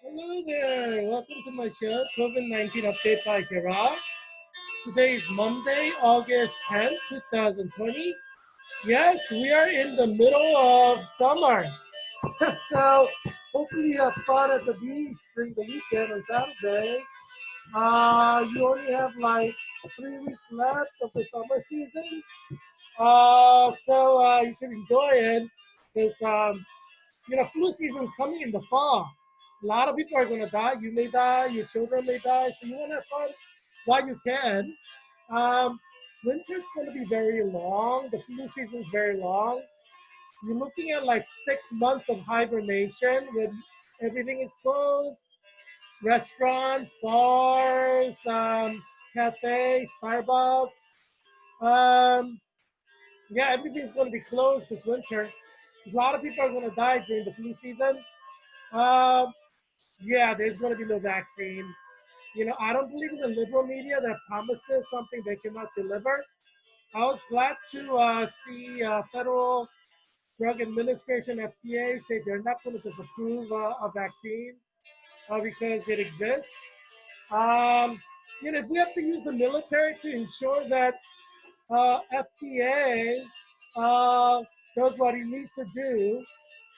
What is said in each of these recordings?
Hello there, welcome to my show, COVID-19 Update by Heerak. Today is Monday, August 10th, 2020. Yes, we are in the middle of summer. So hopefully you have fun at the beach during the weekend on Saturday. You only have like 3 weeks left of the summer season. So you should enjoy it because flu season is coming in the fall. A lot of people are going to die. You may die, your children may die. So you want to have fun while you can. Um, Winter is going to be very long. The flu season is very long. You're looking at like 6 months of hibernation when everything is closed. Restaurants, bars, cafes, Starbucks. Um, yeah, everything's going to be closed this winter. A lot of people are going to die during the flu season. Um, yeah, there's going to be no vaccine. I don't believe in the liberal media that promises something they cannot deliver. I was glad to see Federal Drug Administration (FDA) say they're not going to just approve a vaccine because it exists. Um, if we have to use the military to ensure that FDA does what it needs to do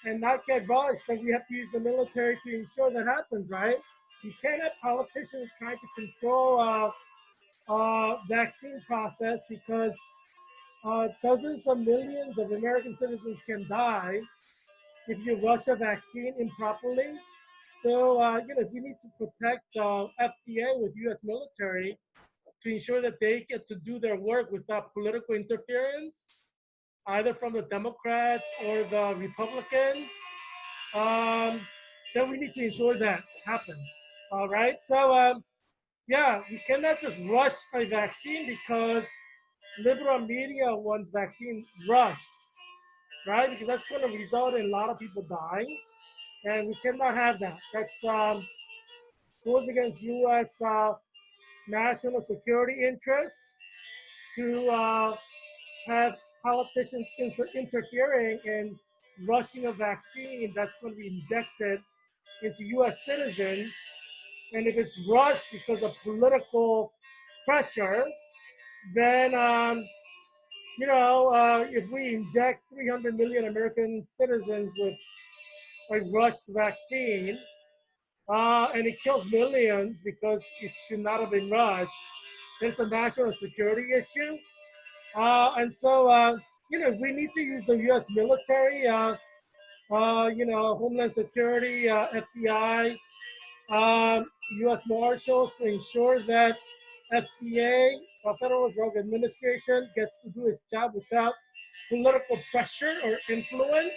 and not get rushed, then we have to use the military to ensure that happens, right? You can't have politicians trying to control vaccine process because dozens of millions of American citizens can die if you rush a vaccine improperly. So, we need to protect FDA with U.S. military to ensure that they get to do their work without political interference, either from the Democrats or the Republicans. Um, then we need to ensure that happens. All right. So, yeah, we cannot just rush a vaccine because liberal media wants vaccine rushed, right? Because that's going to result in a lot of people dying, and we cannot have that. That's goes against U.S. National security interest to have politicians interfering in rushing a vaccine that's going to be injected into U.S. citizens. And if it's rushed because of political pressure, then if we inject 300 million American citizens with a rushed vaccine, and it kills millions because it should not have been rushed, then it's a national security issue. And so, we need to use the U.S. military, Homeland Security, FBI, U.S. Marshals to ensure that FDA, Federal Drug Administration, gets to do its job without political pressure or influence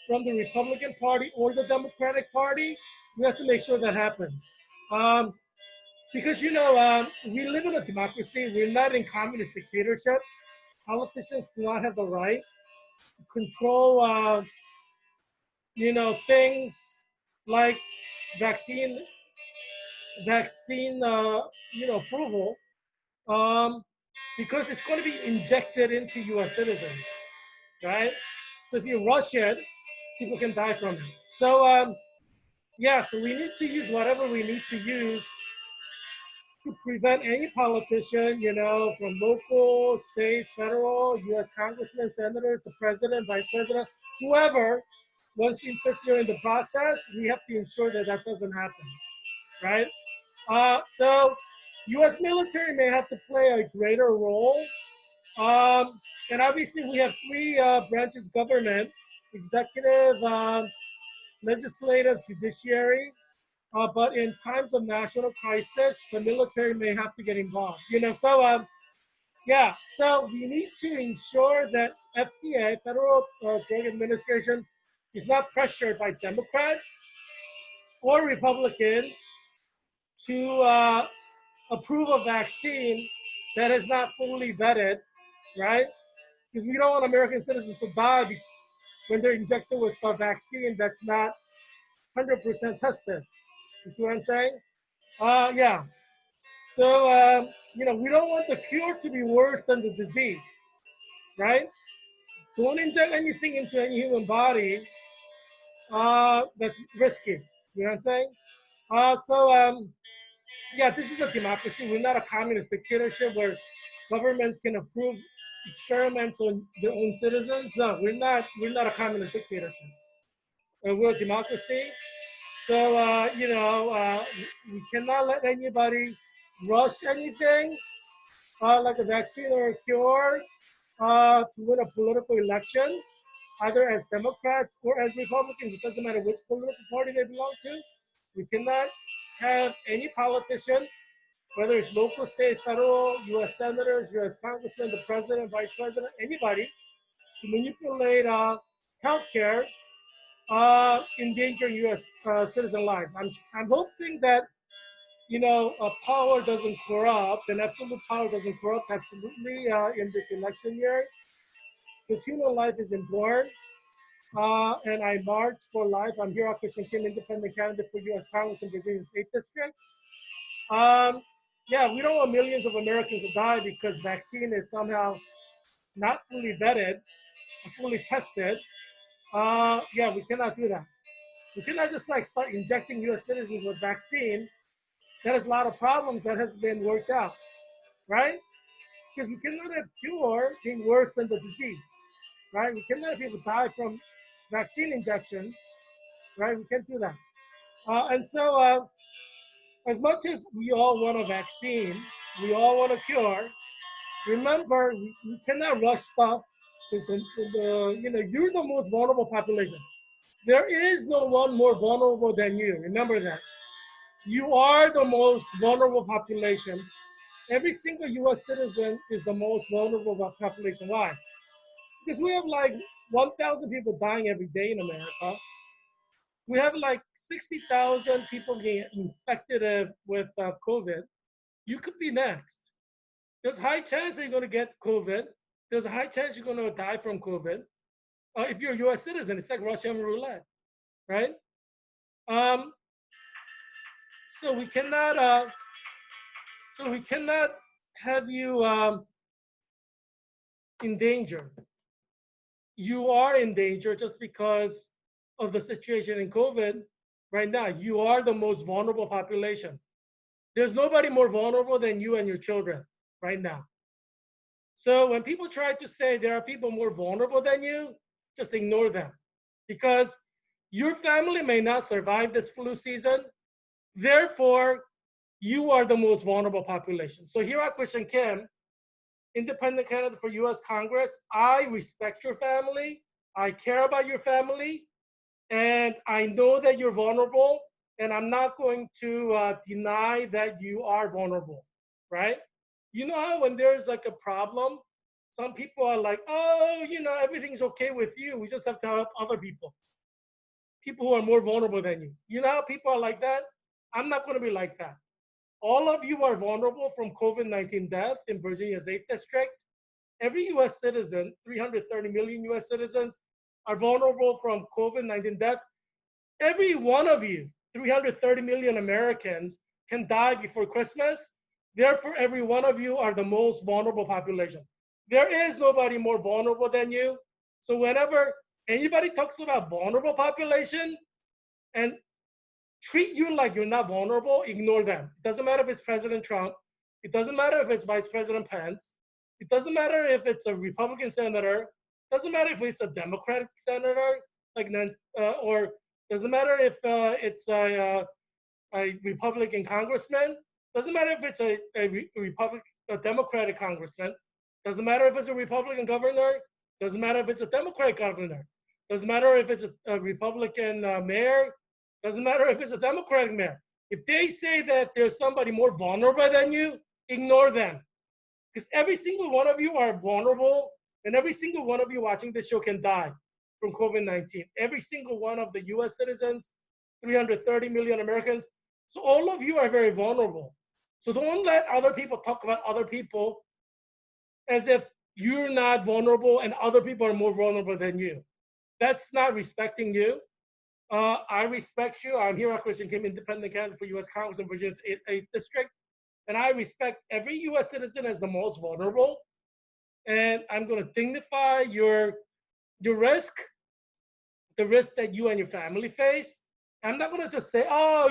from the Republican Party or the Democratic Party. We have to make sure that happens. Um, because, we live in a democracy. We're not in communist dictatorship. Politicians do not have the right to control, things like vaccine, approval, um, because it's going to be injected into U.S. citizens, right? So if you rush it, people can die from it. So we need to use whatever we need to use to prevent any politician, from local, state, federal, U.S. congressmen, senators, the president, vice president, whoever wants to interfere in the process. We have to ensure that that doesn't happen, right? So, U.S. military may have to play a greater role. Um, and obviously, we have three branches of government: executive, legislative, judiciary. But in times of national crisis, the military may have to get involved. So we need to ensure that FDA, Federal Drug Administration, is not pressured by Democrats or Republicans to approve a vaccine that is not fully vetted, right? Because we don't want American citizens to die when they're injected with a vaccine that's not 100% tested. You see what I'm saying? Yeah. So, we don't want the cure to be worse than the disease, right? Don't inject anything into any human body that's risky. You know what I'm saying? Yeah, this is a democracy. We're not a communist dictatorship where governments can approve experiments on their own citizens. No, we're not. We're not a communist dictatorship. We're a democracy. So we cannot let anybody rush anything like a vaccine or a cure to win a political election, either as Democrats or as Republicans. It doesn't matter which political party they belong to. We cannot have any politician, whether it's local, state, federal, U.S. senators, U.S. congressmen, the president, vice president, anybody, to manipulate healthcare, endangering U.S. Citizen lives. I'm hoping that power doesn't corrupt, and absolute power doesn't corrupt absolutely in this election year, because human life is important. And I march for life. I'm Heerak, independent candidate for U.S. Congress in Virginia's 8th District. Um, yeah, we don't want millions of Americans to die because vaccine is somehow not fully vetted, fully tested. Yeah, we cannot do that. We cannot just like start injecting U.S. citizens with vaccine. That has a lot of problems that has been worked out, right? Because we cannot have cure being worse than the disease, right? We cannot have people die from vaccine injections, right? We can't do that. And so, as much as we all want a vaccine, we all want a cure. Remember, we cannot rush stuff because you're the most vulnerable population. There is no one more vulnerable than you. Remember that. You are the most vulnerable population. Every single U.S. citizen is the most vulnerable population. Why? Because we have like 1,000 people dying every day in America. We have like 60,000 people getting infected with COVID. You could be next. There's a high chance that you're going to get COVID. There's a high chance you're going to die from COVID. If you're a U.S. citizen, it's like Russian roulette, right? Um, so we cannot. So we cannot have you in danger. You are in danger just because of the situation in COVID right now. You are the most vulnerable population. There's nobody more vulnerable than you and your children right now. So when people try to say there are people more vulnerable than you, just ignore them because your family may not survive this flu season. Therefore, you are the most vulnerable population. So here are Christian Kim, independent candidate for US Congress. I respect your family. I care about your family. And I know that you're vulnerable. And I'm not going to deny that you are vulnerable, right? You know how when there's like a problem, some people are like, oh, everything's okay with you. We just have to help other people who are more vulnerable than you. You know how people are like that? I'm not going to be like that. All of you are vulnerable from COVID-19 death in Virginia's 8th District. Every US citizen, 330 million US citizens, are vulnerable from COVID-19 death. Every one of you, 330 million Americans, can die before Christmas. Therefore, every one of you are the most vulnerable population. There is nobody more vulnerable than you. So whenever anybody talks about vulnerable population and treat you like you're not vulnerable, ignore them. It doesn't matter if it's President Trump. It doesn't matter if it's Vice President Pence. It doesn't matter if it's a Republican senator. It doesn't matter if it's a Democratic senator, like Nancy, or doesn't matter if it's a Republican congressman. Doesn't matter if it's a Democratic congressman. Doesn't matter if it's a Republican governor. Doesn't matter if it's a Democratic governor. Doesn't matter if it's a Republican mayor. Doesn't matter if it's a Democratic mayor. If they say that there's somebody more vulnerable than you, ignore them. Because every single one of you are vulnerable, and every single one of you watching this show can die from COVID-19. Every single one of the US citizens, 330 million Americans. So all of you are very vulnerable. So don't let other people talk about other people as if you're not vulnerable and other people are more vulnerable than you. That's not respecting you. I respect you. I'm here at Christian Kim, independent candidate for U.S. Congress in Virginia's 8th District. And I respect every U.S. citizen as the most vulnerable. And I'm going to dignify your risk, the risk that you and your family face. I'm not going to just say, oh,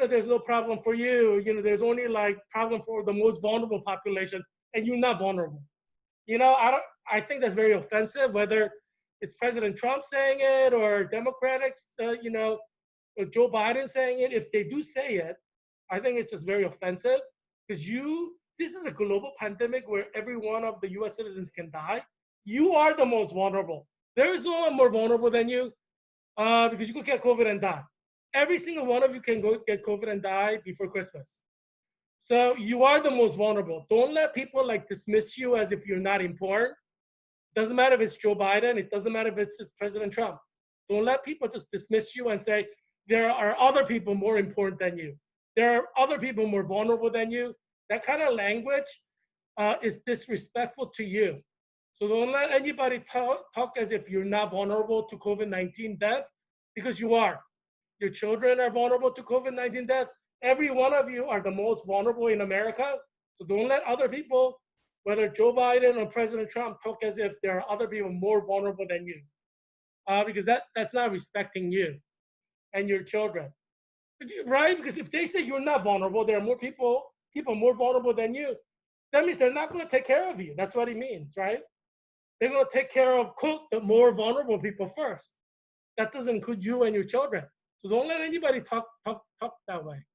there's no problem for you. There's only like problem for the most vulnerable population, and you're not vulnerable. I don't. I think that's very offensive. Whether it's President Trump saying it or Democrats, or Joe Biden saying it, if they do say it, I think it's just very offensive because this is a global pandemic where every one of the US citizens can die. You are the most vulnerable. There is no one more vulnerable than you because you could get COVID and die. Every single one of you can go get COVID and die before Christmas. So you are the most vulnerable. Don't let people like dismiss you as if you're not important. Doesn't matter if it's Joe Biden. It doesn't matter if it's President Trump. Don't let people just dismiss you and say there are other people more important than you. There are other people more vulnerable than you. That kind of language is disrespectful to you. So don't let anybody talk as if you're not vulnerable to COVID-19 death, because you are. Your children are vulnerable to COVID-19 death. Every one of you are the most vulnerable in America. So don't let other people, whether Joe Biden or President Trump, talk as if there are other people more vulnerable than you, because that's not respecting you and your children, right? Because if they say you're not vulnerable, there are more people more vulnerable than you. That means they're not going to take care of you. That's what it means, right? They're going to take care of, quote, the more vulnerable people first. That doesn't include you and your children. So don't let anybody talk that way.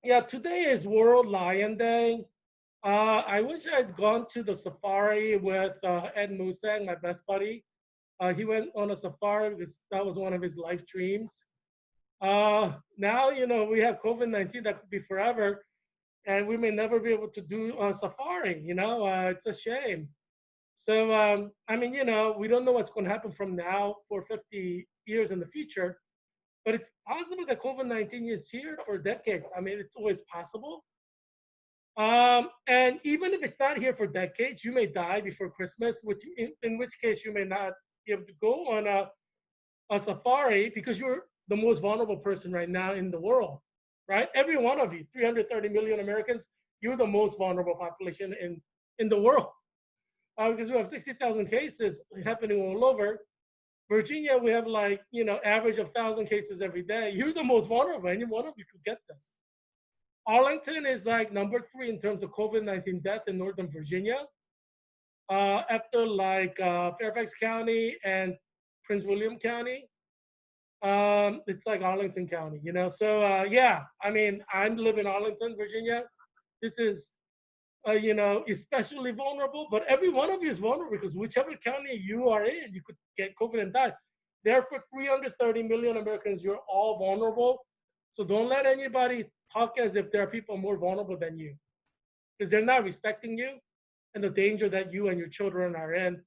Yeah, today is World Lion Day. I wish I'd gone to the safari with Ed Musang, my best buddy. He went on a safari because that was one of his life dreams. Now, we have COVID-19 that could be forever, and we may never be able to do a safari. It's a shame. So, I mean, we don't know what's going to happen from now for 50 years in the future, but it's possible that COVID-19 is here for decades. I mean, it's always possible. And even if it's not here for decades, you may die before Christmas, in which case you may not be able to go on a safari because you're the most vulnerable person right now in the world, right? Every one of you, 330 million Americans, you're the most vulnerable population in the world because we have 60,000 cases happening all over. Virginia, we have like, average of 1,000 cases every day. You're the most vulnerable. Any one of you could get this. Arlington is like number 3 in terms of COVID-19 death in Northern Virginia, after like Fairfax County and Prince William County. It's like Arlington County, So yeah, I mean, I'm living in Arlington, Virginia. This is, especially vulnerable, but every one of you is vulnerable because whichever county you are in, you could get COVID and die. Therefore, 330 million Americans, you're all vulnerable. So don't let anybody talk as if there are people more vulnerable than you, because they're not respecting you and the danger that you and your children are in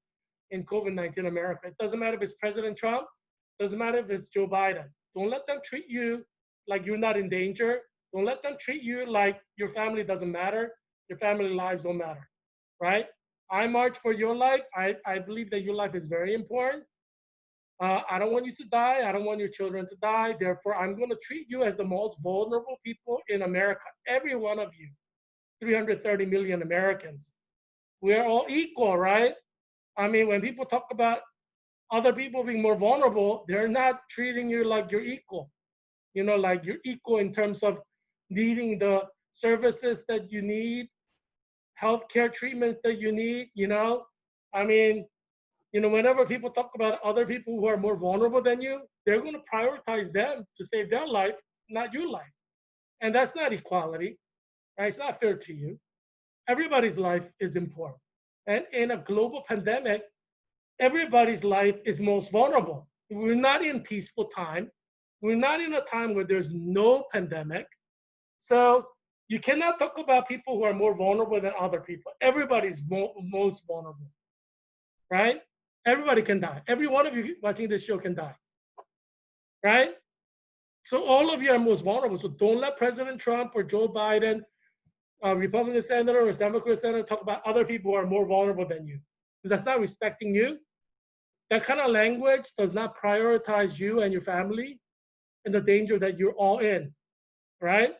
COVID-19 America. It doesn't matter if it's President Trump, doesn't matter if it's Joe Biden. Don't let them treat you like you're not in danger. Don't let them treat you like your family doesn't matter. Your family lives don't matter, right? I march for your life. I believe that your life is very important. I don't want you to die. I don't want your children to die. Therefore, I'm going to treat you as the most vulnerable people in America. Every one of you, 330 million Americans. We are all equal, right? I mean, when people talk about other people being more vulnerable, they're not treating you like you're equal. Like you're equal in terms of needing the services that you need, healthcare treatment that you need. I mean, whenever people talk about other people who are more vulnerable than you, they're going to prioritize them to save their life, not your life. And that's not equality, right? It's not fair to you. Everybody's life is important. And in a global pandemic, everybody's life is most vulnerable. We're not in peaceful time. We're not in a time where there's no pandemic. So you cannot talk about people who are more vulnerable than other people. Everybody's most vulnerable, right? Everybody can die. Every one of you watching this show can die, right? So all of you are most vulnerable. So don't let President Trump or Joe Biden, Republican senator or Democrat senator, talk about other people who are more vulnerable than you, because that's not respecting you. That kind of language does not prioritize you and your family and the danger that you're all in, right?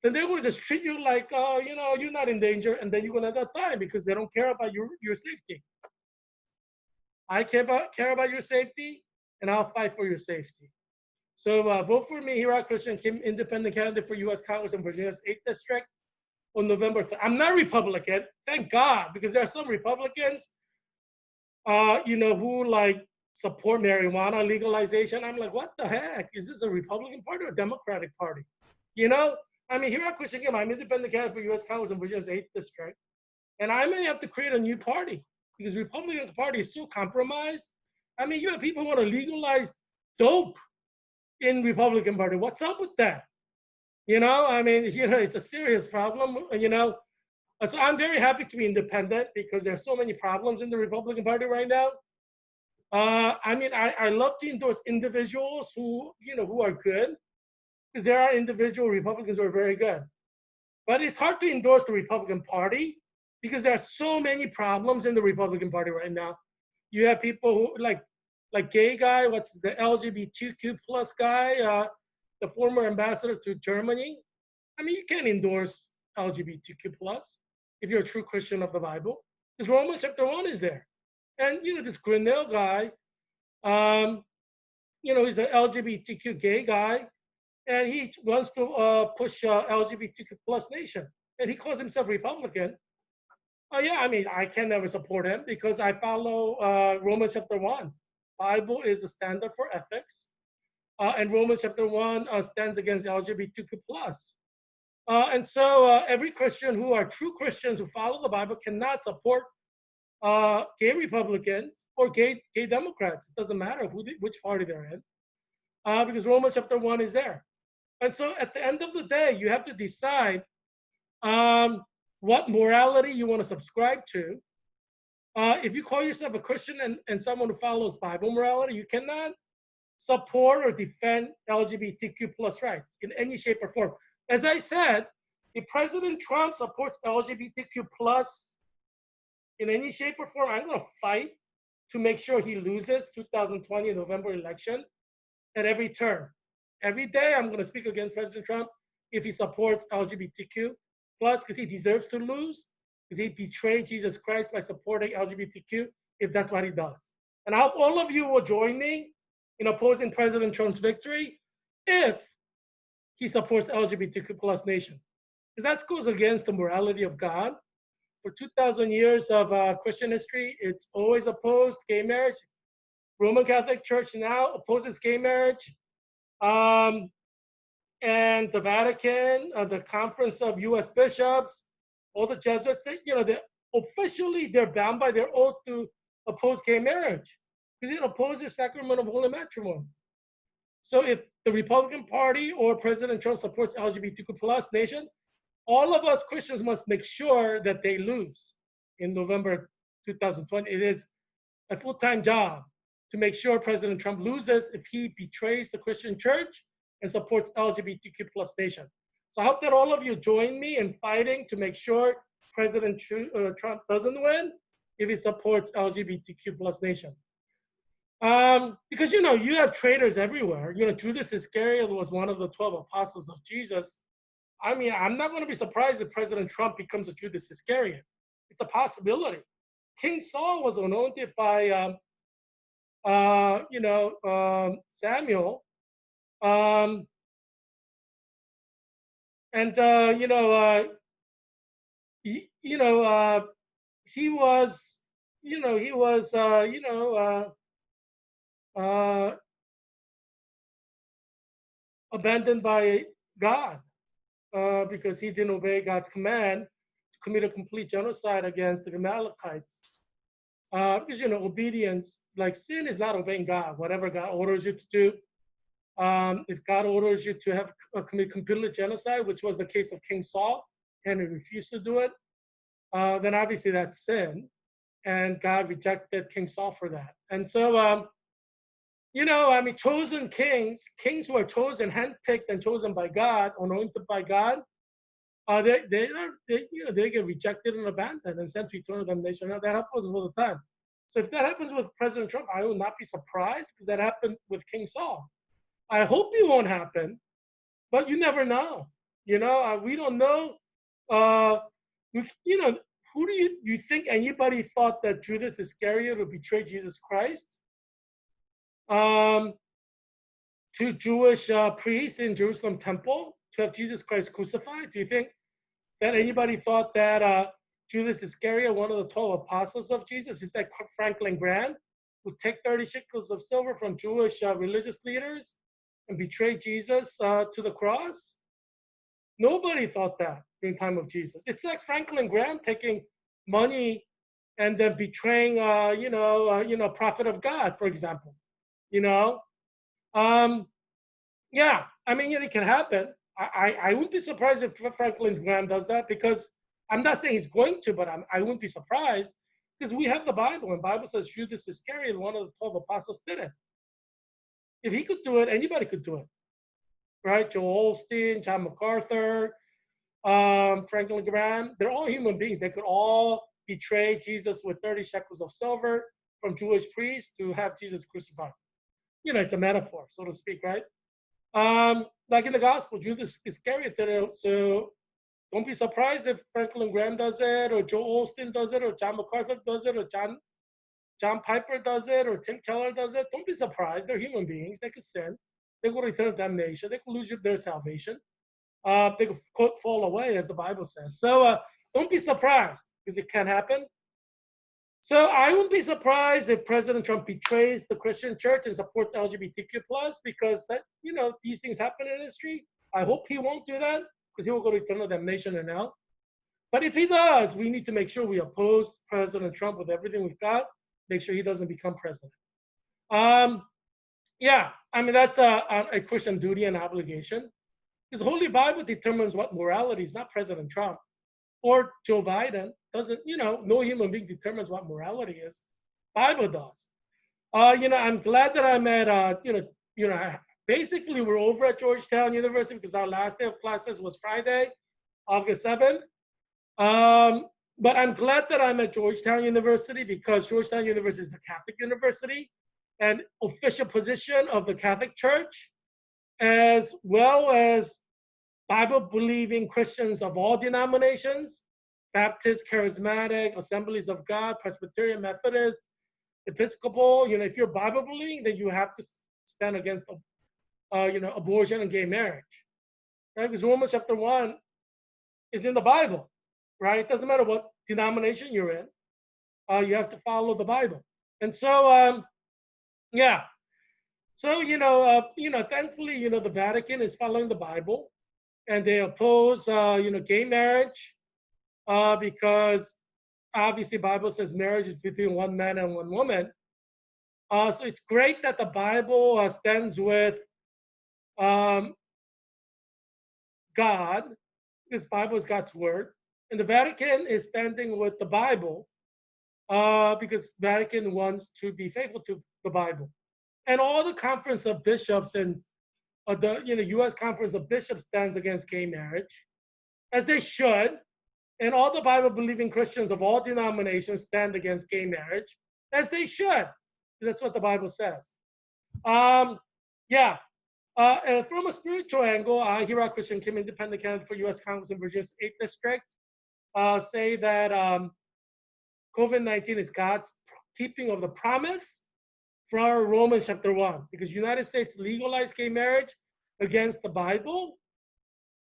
Then they're going to just treat you like, oh, you're not in danger, and then you're going to die because they don't care about your safety. I care about your safety, and I'll fight for your safety. So vote for me, Heerak Christian Kim, independent candidate for U.S. Congress in Virginia's 8th District on November 3rd. I'm not Republican, thank God, because there are some Republicans, who like support marijuana legalization. I'm like, what the heck? Is this a Republican Party or a Democratic Party? You know, I mean, Heerak Christian Kim, I'm independent candidate for U.S. Congress in Virginia's 8th District, and I may have to create a new party because the Republican Party is so compromised. I mean, you have people who want to legalize dope in Republican Party. What's up with that? I mean, it's a serious problem. So I'm very happy to be independent because there's so many problems in the Republican Party right now. I mean, I love to endorse individuals who are good because there are individual Republicans who are very good. But it's hard to endorse the Republican Party because there are so many problems in the Republican Party right now. You have people who like gay guy, what's the LGBTQ plus guy, the former ambassador to Germany. I mean, you can't endorse LGBTQ plus if you're a true Christian of the Bible, because Romans chapter 1 is there. And this Grinnell guy, he's an LGBTQ gay guy, and he wants to push LGBTQ plus nation, and he calls himself Republican. Yeah, I mean, I can never support him because I follow Romans chapter 1. Bible is the standard for ethics, and Romans chapter 1 stands against LGBTQ plus. And so every Christian who are true Christians who follow the Bible cannot support gay Republicans or gay Democrats. It doesn't matter which party they're in, because Romans chapter 1 is there. And so at the end of the day, you have to decide what morality you want to subscribe to. If you call yourself a Christian and someone who follows Bible morality, you cannot support or defend LGBTQ plus rights in any shape or form. As I said, if President Trump supports LGBTQ plus in any shape or form, I'm going to fight to make sure he loses 2020 November election at every turn. Every day I'm going to speak against President Trump if he supports LGBTQ plus, because he deserves to lose, because he betrayed Jesus Christ by supporting LGBTQ, if that's what he does. And I hope all of you will join me in opposing President Trump's victory if he supports LGBTQ plus nation. Because that goes against the morality of God. For 2,000 years of Christian history, it's always opposed gay marriage. Roman Catholic Church now opposes gay marriage. And the Vatican, the Conference of U.S. Bishops, all the Jesuits, they're bound by their oath to oppose gay marriage because it opposes sacrament of holy matrimony. So if the Republican Party or President Trump supports LGBTQ plus nation, all of us Christians must make sure that they lose in November 2020. It is a full-time job to make sure President Trump loses if he betrays the Christian church and supports LGBTQ plus nation. So I hope that all of you join me in fighting to make sure President Trump doesn't win if he supports LGBTQ plus nation. Because you have traitors everywhere. Judas Iscariot was one of the 12 apostles of Jesus. I mean, I'm not going to be surprised if President Trump becomes a Judas Iscariot. It's a possibility. King Saul was anointed by Samuel. He was, abandoned by God because he didn't obey God's command to commit a complete genocide against the Amalekites. Because obedience, like sin, is not obeying God. Whatever God orders you to do, if God orders you to commit complete genocide, which was the case of King Saul, and he refused to do it, then obviously that's sin, and God rejected King Saul for that. And so, chosen kings who are chosen, handpicked, and chosen by God, anointed by God, they get rejected and abandoned and sent to eternal damnation. That happens all the time. So if that happens with President Trump, I will not be surprised because that happened with King Saul. I hope it won't happen, but you never know. We don't know. Who do you think anybody thought that Judas Iscariot would betray Jesus Christ? um, two Jewish priests in Jerusalem temple to have Jesus Christ crucified? Do you think that anybody thought that Judas Iscariot, one of the 12 apostles of Jesus, is like Franklin Graham, would take 30 shekels of silver from Jewish religious leaders and betray Jesus to the cross? Nobody thought that during the time of Jesus. It's like Franklin Graham taking money and then betraying, prophet of God, for example. You know, um, yeah, I mean, it can happen. I wouldn't be surprised if Franklin Graham does that, because I'm not saying he's going to, but I wouldn't be surprised because we have the Bible, and the Bible says Judas Iscariot, one of the 12 apostles, did it. If he could do it, anybody could do it, right? Joel Osteen, John MacArthur, Franklin Graham, they're all human beings. They could all betray Jesus with 30 shekels of silver from Jewish priests to have Jesus crucified. It's a metaphor, so to speak, right? Like in the gospel, Judas Iscariot did it. So don't be surprised if Franklin Graham does it, or Joel Osteen does it, or John MacArthur does it, or John Piper does it, or Tim Keller does it. Don't be surprised. They're human beings. They could sin. They could return damnation. They could lose their salvation. They could fall away, as the Bible says. So don't be surprised, because it can happen. So I wouldn't be surprised if President Trump betrays the Christian church and supports LGBTQ plus, because these things happen in history. I hope he won't do that, because he will go to eternal damnation and hell. But if he does, we need to make sure we oppose President Trump with everything we've got. Make sure he doesn't become president. Yeah, I mean that's a Christian duty and obligation, because the Holy Bible determines what morality is, not President Trump or Joe Biden. Doesn't, no human being determines what morality is. Bible does. I'm glad that I'm at, basically we're over at Georgetown University because our last day of classes was Friday, August 7th. But I'm glad that I'm at Georgetown University, because Georgetown University is a Catholic university and official position of the Catholic Church, as well as Bible-believing Christians of all denominations, Baptist, Charismatic, Assemblies of God, Presbyterian, Methodist, Episcopal. If you're Bible-believing, then you have to stand against, abortion and gay marriage, right? Because Romans chapter 1 is in the Bible, right? It doesn't matter what denomination you're in. You have to follow the Bible. And so, yeah. So, thankfully, the Vatican is following the Bible, and they oppose, gay marriage, because obviously Bible says marriage is between one man and one woman. So it's great that the Bible stands with God, because Bible is God's word, and the Vatican is standing with the Bible, because Vatican wants to be faithful to the Bible. And all the conference of bishops and the U.S. Conference of Bishops stands against gay marriage, as they should. And all the Bible-believing Christians of all denominations stand against gay marriage, as they should. That's what the Bible says. Yeah. And from a spiritual angle, Heerak Christian Kim, independent candidate for U.S. Congress in Virginia's 8th District, say that COVID-19 is God's keeping of the promise from Romans chapter 1, because United States legalized gay marriage against the Bible,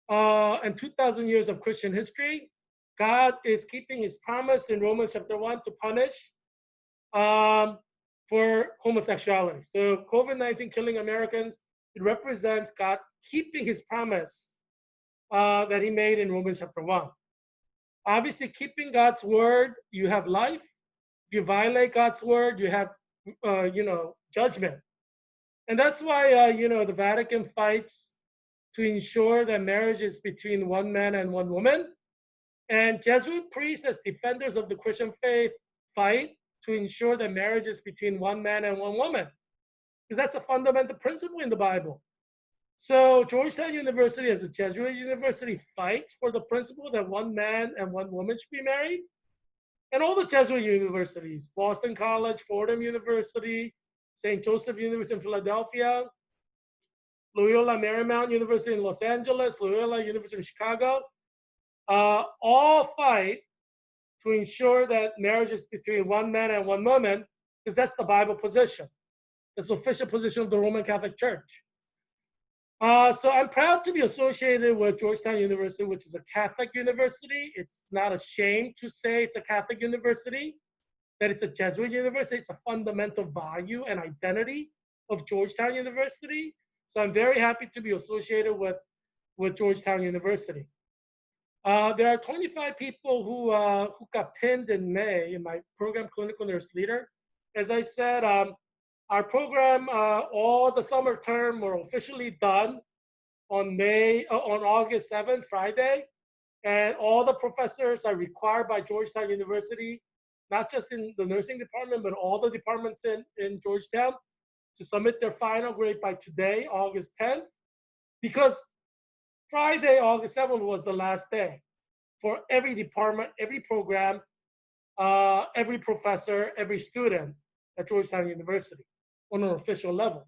and 2,000 years of Christian history. God is keeping his promise in Romans chapter 1 to punish for homosexuality. So COVID-19 killing Americans, it represents God keeping his promise that he made in Romans chapter 1. Obviously, keeping God's word, you have life. If you violate God's word, you have, judgment. And that's why, the Vatican fights to ensure that marriage is between one man and one woman. And Jesuit priests, as defenders of the Christian faith, fight to ensure that marriage is between one man and one woman, because that's a fundamental principle in the Bible. So Georgetown University, as a Jesuit university, fights for the principle that one man and one woman should be married. And all the Jesuit universities, Boston College, Fordham University, St. Joseph University in Philadelphia, Loyola Marymount University in Los Angeles, Loyola University in Chicago, all fight to ensure that marriage is between one man and one woman, because that's the Bible position. That's the official position of the Roman Catholic Church. So I'm proud to be associated with Georgetown University, which is a Catholic university. It's not a shame to say it's a Catholic university, that it's a Jesuit university. It's a fundamental value and identity of Georgetown University. So I'm very happy to be associated with Georgetown University. There are 25 people who got pinned in May in my program, Clinical Nurse Leader. As I said, our program, all the summer term were officially done on August 7th, Friday. And all the professors are required by Georgetown University, not just in the nursing department, but all the departments in Georgetown, to submit their final grade by today, August 10th, because Friday, August 7th was the last day for every department, every program, every professor, every student at Georgetown University on an official level.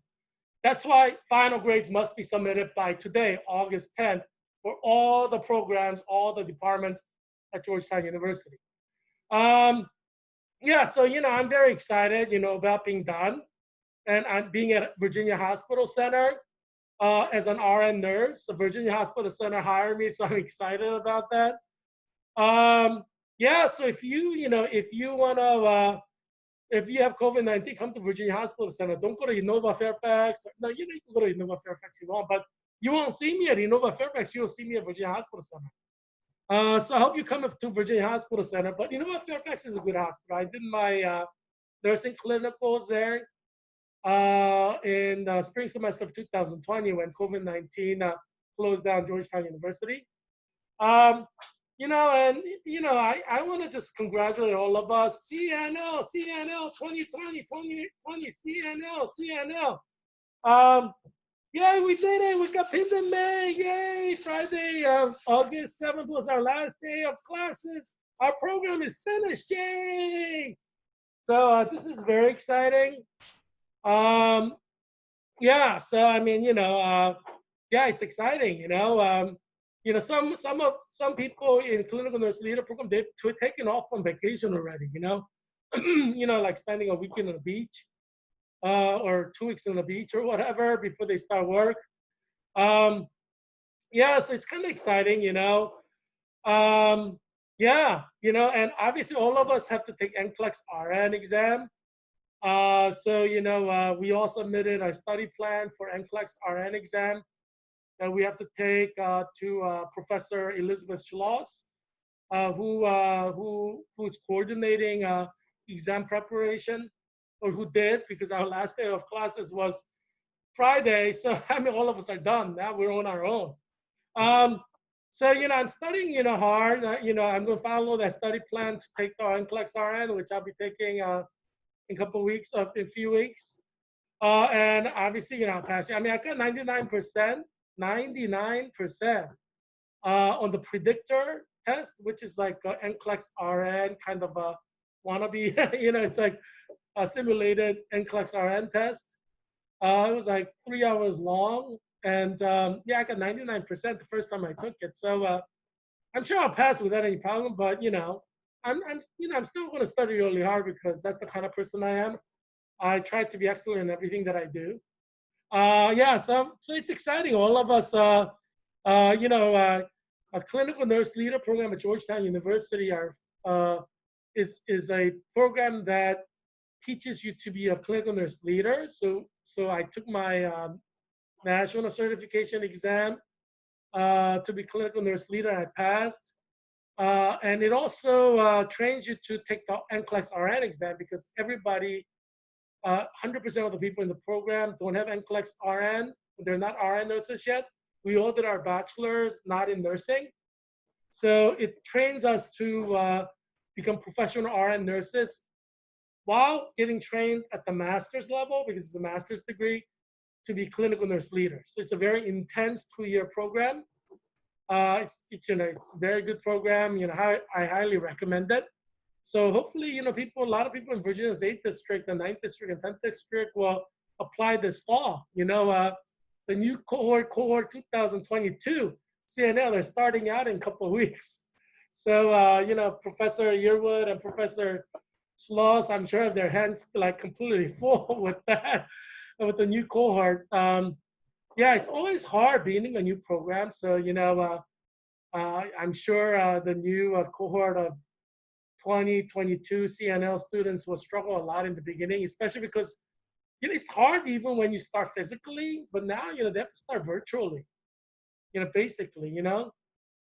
That's why final grades must be submitted by today, August 10th, for all the programs, all the departments at Georgetown University. Yeah, so, I'm very excited, about being done. And I'm being at Virginia Hospital Center as an RN nurse. So Virginia Hospital Center hired me, so I'm excited about that. Yeah, so if you want to, if you have COVID-19, come to Virginia Hospital Center. Don't go to Innova Fairfax. No, you can go to Innova Fairfax if you want, but you won't see me at Innova Fairfax. You'll see me at Virginia Hospital Center. So I hope you come to Virginia Hospital Center. But Innova Fairfax is a good hospital. I did my nursing clinicals there in the spring semester of 2020 when COVID-19 closed down Georgetown University. I want to just congratulate all of us. CNL, 2020, 2020, CNL. Yeah, we did it. We got pinned in May. Yay! Friday, August 7th was our last day of classes. Our program is finished. Yay! So this is very exciting. Yeah, so I mean, yeah, it's exciting, some people in clinical nurse leader program, they've taken off on vacation already, like spending a weekend on the beach, or 2 weeks on the beach or whatever before they start work. Yeah, so it's kind of exciting, yeah, and obviously all of us have to take NCLEX RN exam. We all submitted a study plan for NCLEX RN exam that we have to take to Professor Elizabeth Schloss, who's coordinating exam preparation, or who did, because our last day of classes was Friday. So I mean, all of us are done. Now we're on our own. I'm studying, hard. I'm going to follow that study plan to take the NCLEX RN, which I'll be taking in a couple of weeks, in a few weeks. And obviously, I'll pass it. I mean, I got 99%, 99% on the predictor test, which is like NCLEX RN kind of a wannabe, it's like a simulated NCLEX RN test. It was like 3 hours long. And yeah, I got 99% the first time I took it. So I'm sure I'll pass without any problem, but I'm still going to study really hard because that's the kind of person I am. I try to be excellent in everything that I do. Yeah, so it's exciting. All of us, a clinical nurse leader program at Georgetown University is a program that teaches you to be a clinical nurse leader. So I took my national certification exam to be clinical nurse leader. I passed. And it also trains you to take the NCLEX RN exam because everybody, 100% of the people in the program don't have NCLEX RN. They're not RN nurses yet. We all did our bachelor's not in nursing. So it trains us to become professional RN nurses while getting trained at the master's level, because it's a master's degree, to be clinical nurse leaders. So it's a very intense 2-year program. It's a very good program. I highly recommend it. So hopefully, a lot of people in Virginia's 8th district, the 9th district, and 10th district will apply this fall. The new cohort 2022 CNL, they're starting out in a couple of weeks. So, Professor Yearwood and Professor Schloss, I'm sure have their hands like completely full with that. with the new cohort. Yeah, it's always hard beginning a new program. So, I'm sure the new cohort of 2022 CNL students will struggle a lot in the beginning, especially because it's hard even when you start physically, but now they have to start virtually. Basically,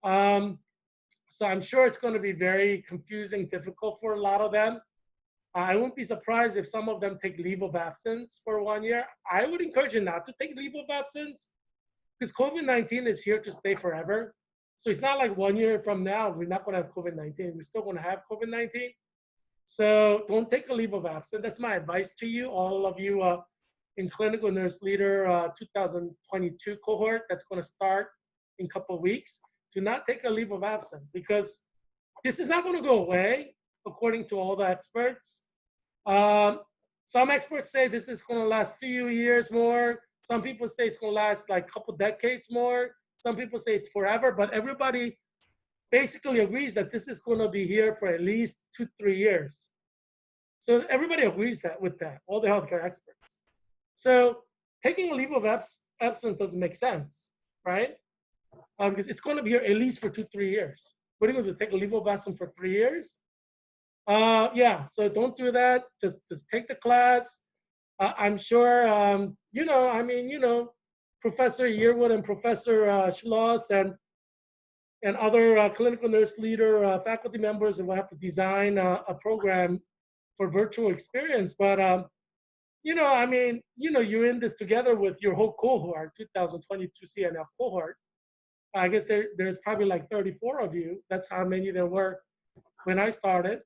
Um, so I'm sure it's going to be very confusing, difficult for a lot of them. I wouldn't be surprised if some of them take leave of absence for 1 year. I would encourage you not to take leave of absence because COVID-19 is here to stay forever. So it's not like 1 year from now, we're not going to have COVID-19. We're still going to have COVID-19. So don't take a leave of absence. That's my advice to you, all of you in Clinical Nurse Leader 2022 cohort that's going to start in a couple of weeks. Do not take a leave of absence because this is not going to go away, according to all the experts. Some experts say this is going to last few years more. Some people say it's going to last like a couple decades more. Some people say it's forever, but everybody basically agrees that this is going to be here for at least 2-3 years. So everybody agrees that with that, all the healthcare experts. So taking a leave of absence doesn't make sense, right? Because it's going to be here at least for 2-3 years. What are you going to take a leave of absence for 3 years? Yeah, so don't do that. Just take the class. I'm sure, Professor Yearwood and Professor Schloss and other clinical nurse leader faculty members will have to design a program for virtual experience. But, you're in this together with your whole cohort, 2022 CNF cohort. I guess there's probably like 34 of you. That's how many there were when I started.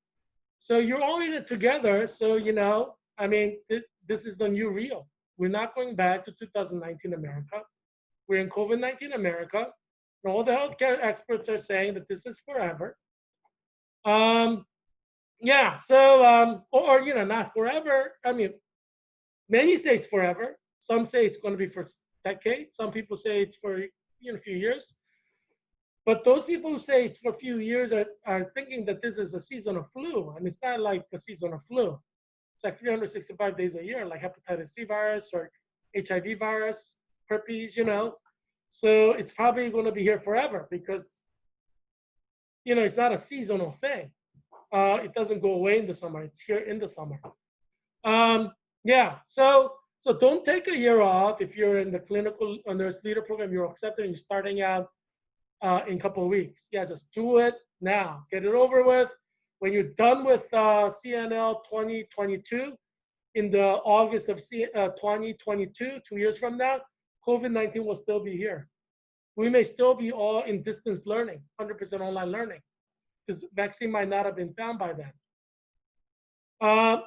So you're all in it together. So, this is the new real. We're not going back to 2019 America. We're in COVID-19 America. And all the healthcare experts are saying that this is forever. Yeah, so, not forever. Many say it's forever. Some say it's going to be for decades. Some people say it's for a few years. But those people who say it's for a few years are thinking that this is a season of flu. And it's not like a season of flu. It's like 365 days a year, like hepatitis C virus or HIV virus, herpes, So it's probably going to be here forever because, it's not a seasonal thing. It doesn't go away in the summer. It's here in the summer. Yeah, so don't take a year off if you're in the clinical nurse leader program, you're accepted and you're starting out in a couple of weeks. Yeah, just do it now. Get it over with. When you're done with CNL 2022 in the August of 2022, 2 years from now, COVID-19 will still be here. We may still be all in distance learning, 100% online learning, because vaccine might not have been found by then.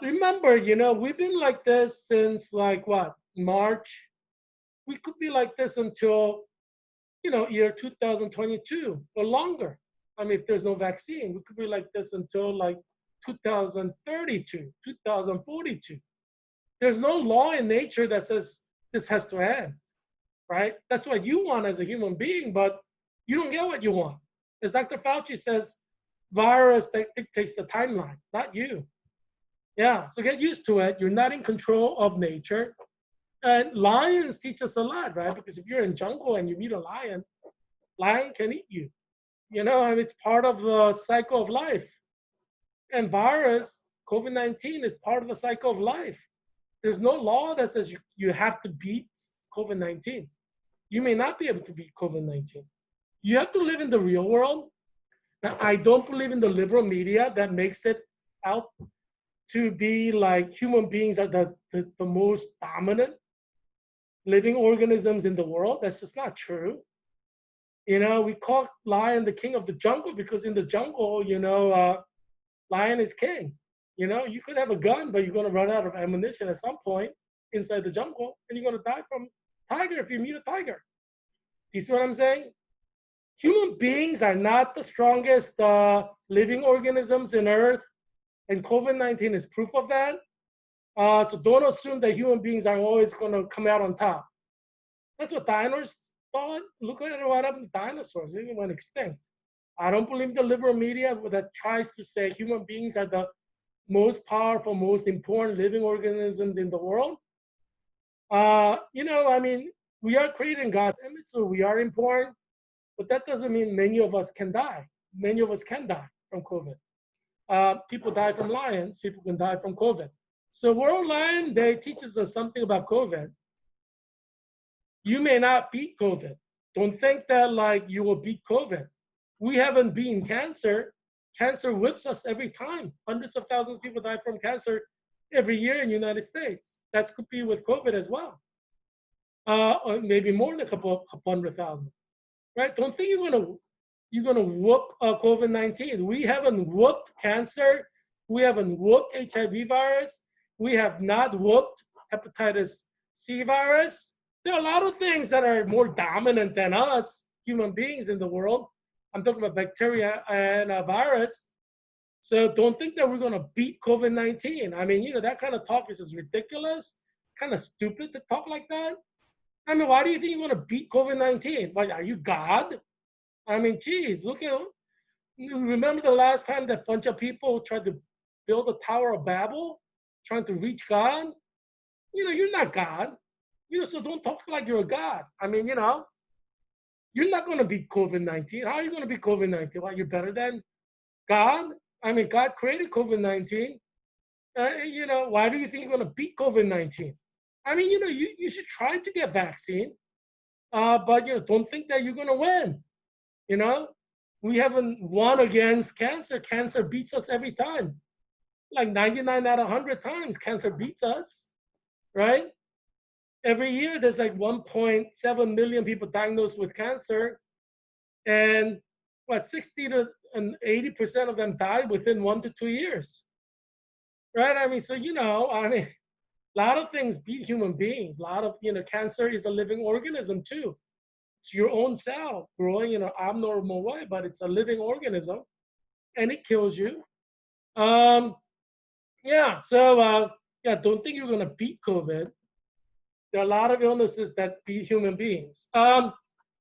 Remember, we've been like this since like what, March? We could be like this until, year 2022 or longer. If there's no vaccine, we could be like this until like 2032, 2042. There's no law in nature that says this has to end, right? That's what you want as a human being, but you don't get what you want. As Dr. Fauci says, virus dictates the timeline, not you. Yeah, so get used to it. You're not in control of nature. And lions teach us a lot, right? Because if you're in jungle and you meet a lion can eat you. It's part of the cycle of life. And virus, COVID-19, is part of the cycle of life. There's no law that says you have to beat COVID-19. You may not be able to beat COVID-19. You have to live in the real world. Now, I don't believe in the liberal media that makes it out to be like human beings are the most dominant living organisms in the world. That's just not true. We call lion the king of the jungle because in the jungle, lion is king. You could have a gun, but you're going to run out of ammunition at some point inside the jungle, and you're going to die from tiger if you meet a tiger. Do you see what I'm saying? Human beings are not the strongest living organisms in Earth, and COVID-19 is proof of that. So don't assume that human beings are always going to come out on top. That's what dinosaurs thought. Look at what happened to dinosaurs. They went extinct. I don't believe the liberal media that tries to say human beings are the most powerful, most important living organisms in the world. I mean, we are created in God's image, so we are important, but that doesn't mean many of us can die. Many of us can die from COVID. People die from lions, people can die from COVID. So World Lion Day teaches us something about COVID. You may not beat COVID. Don't think that like you will beat COVID. We haven't beaten cancer. Cancer whips us every time. Hundreds of thousands of people die from cancer every year in the United States. That could be with COVID as well, or maybe more than couple 100,000. Right? Don't think you're gonna whoop COVID-19. We haven't whooped cancer. We haven't whooped HIV virus. We have not whooped hepatitis C virus. There are a lot of things that are more dominant than us, human beings in the world. I'm talking about bacteria and a virus. So don't think that we're going to beat COVID-19. I mean, that kind of talk is just ridiculous, kind of stupid to talk like that. I mean, why do you think you're going to beat COVID-19? Like, are you God? I mean, geez, look at, remember the last time that bunch of people tried to build a Tower of Babel, trying to reach God? You're not God. So don't talk like you're a God. I mean, you're not going to beat COVID-19. How are you going to beat COVID-19? Well, you're better than God? I mean, God created COVID-19. Why do you think you're going to beat COVID-19? I mean, you should try to get vaccine, but, don't think that you're going to win. You know, we haven't won against cancer. Cancer beats us every time. Like 99 out of 100 times, cancer beats us, right? Every year, there's like 1.7 million people diagnosed with cancer, and 60 to and 80% of them die within 1 to 2 years, right? I mean, so I mean, a lot of things beat human beings. A lot of cancer is a living organism too. It's your own cell growing in an abnormal way, but it's a living organism, and it kills you. Yeah. So yeah, don't think you're gonna beat COVID. There are a lot of illnesses that beat human beings.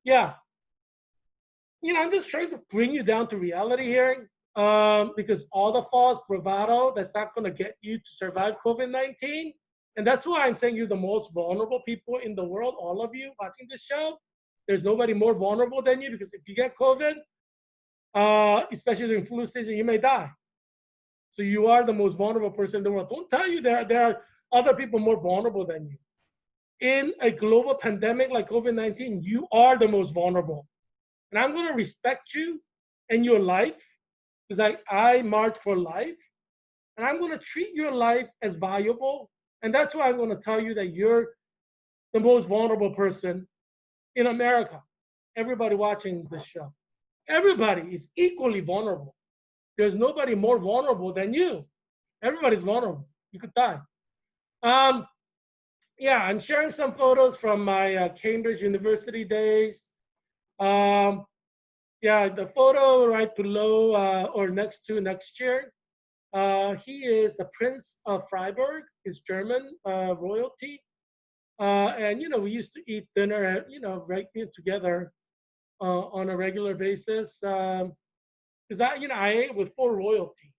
Yeah, I'm just trying to bring you down to reality here, because all the false bravado, that's not going to get you to survive COVID-19. And that's why I'm saying you're the most vulnerable people in the world, all of you watching this show. There's nobody more vulnerable than you, because if you get COVID, especially during flu season, you may die. So you are the most vulnerable person in the world. Don't tell you there are other people more vulnerable than you. In a global pandemic like COVID-19, you are the most vulnerable. And I'm going to respect you and your life, because I march for life. And I'm going to treat your life as valuable. And that's why I'm going to tell you that you're the most vulnerable person in America. Everybody watching this show, everybody is equally vulnerable. There's nobody more vulnerable than you. Everybody's vulnerable. You could die. Um, yeah, I'm sharing some photos from my Cambridge University days. Um, yeah, the photo right below or next to next year. He is the Prince of Freiburg, is German royalty. And, we used to eat dinner, right together on a regular basis. Because I ate with full royalty,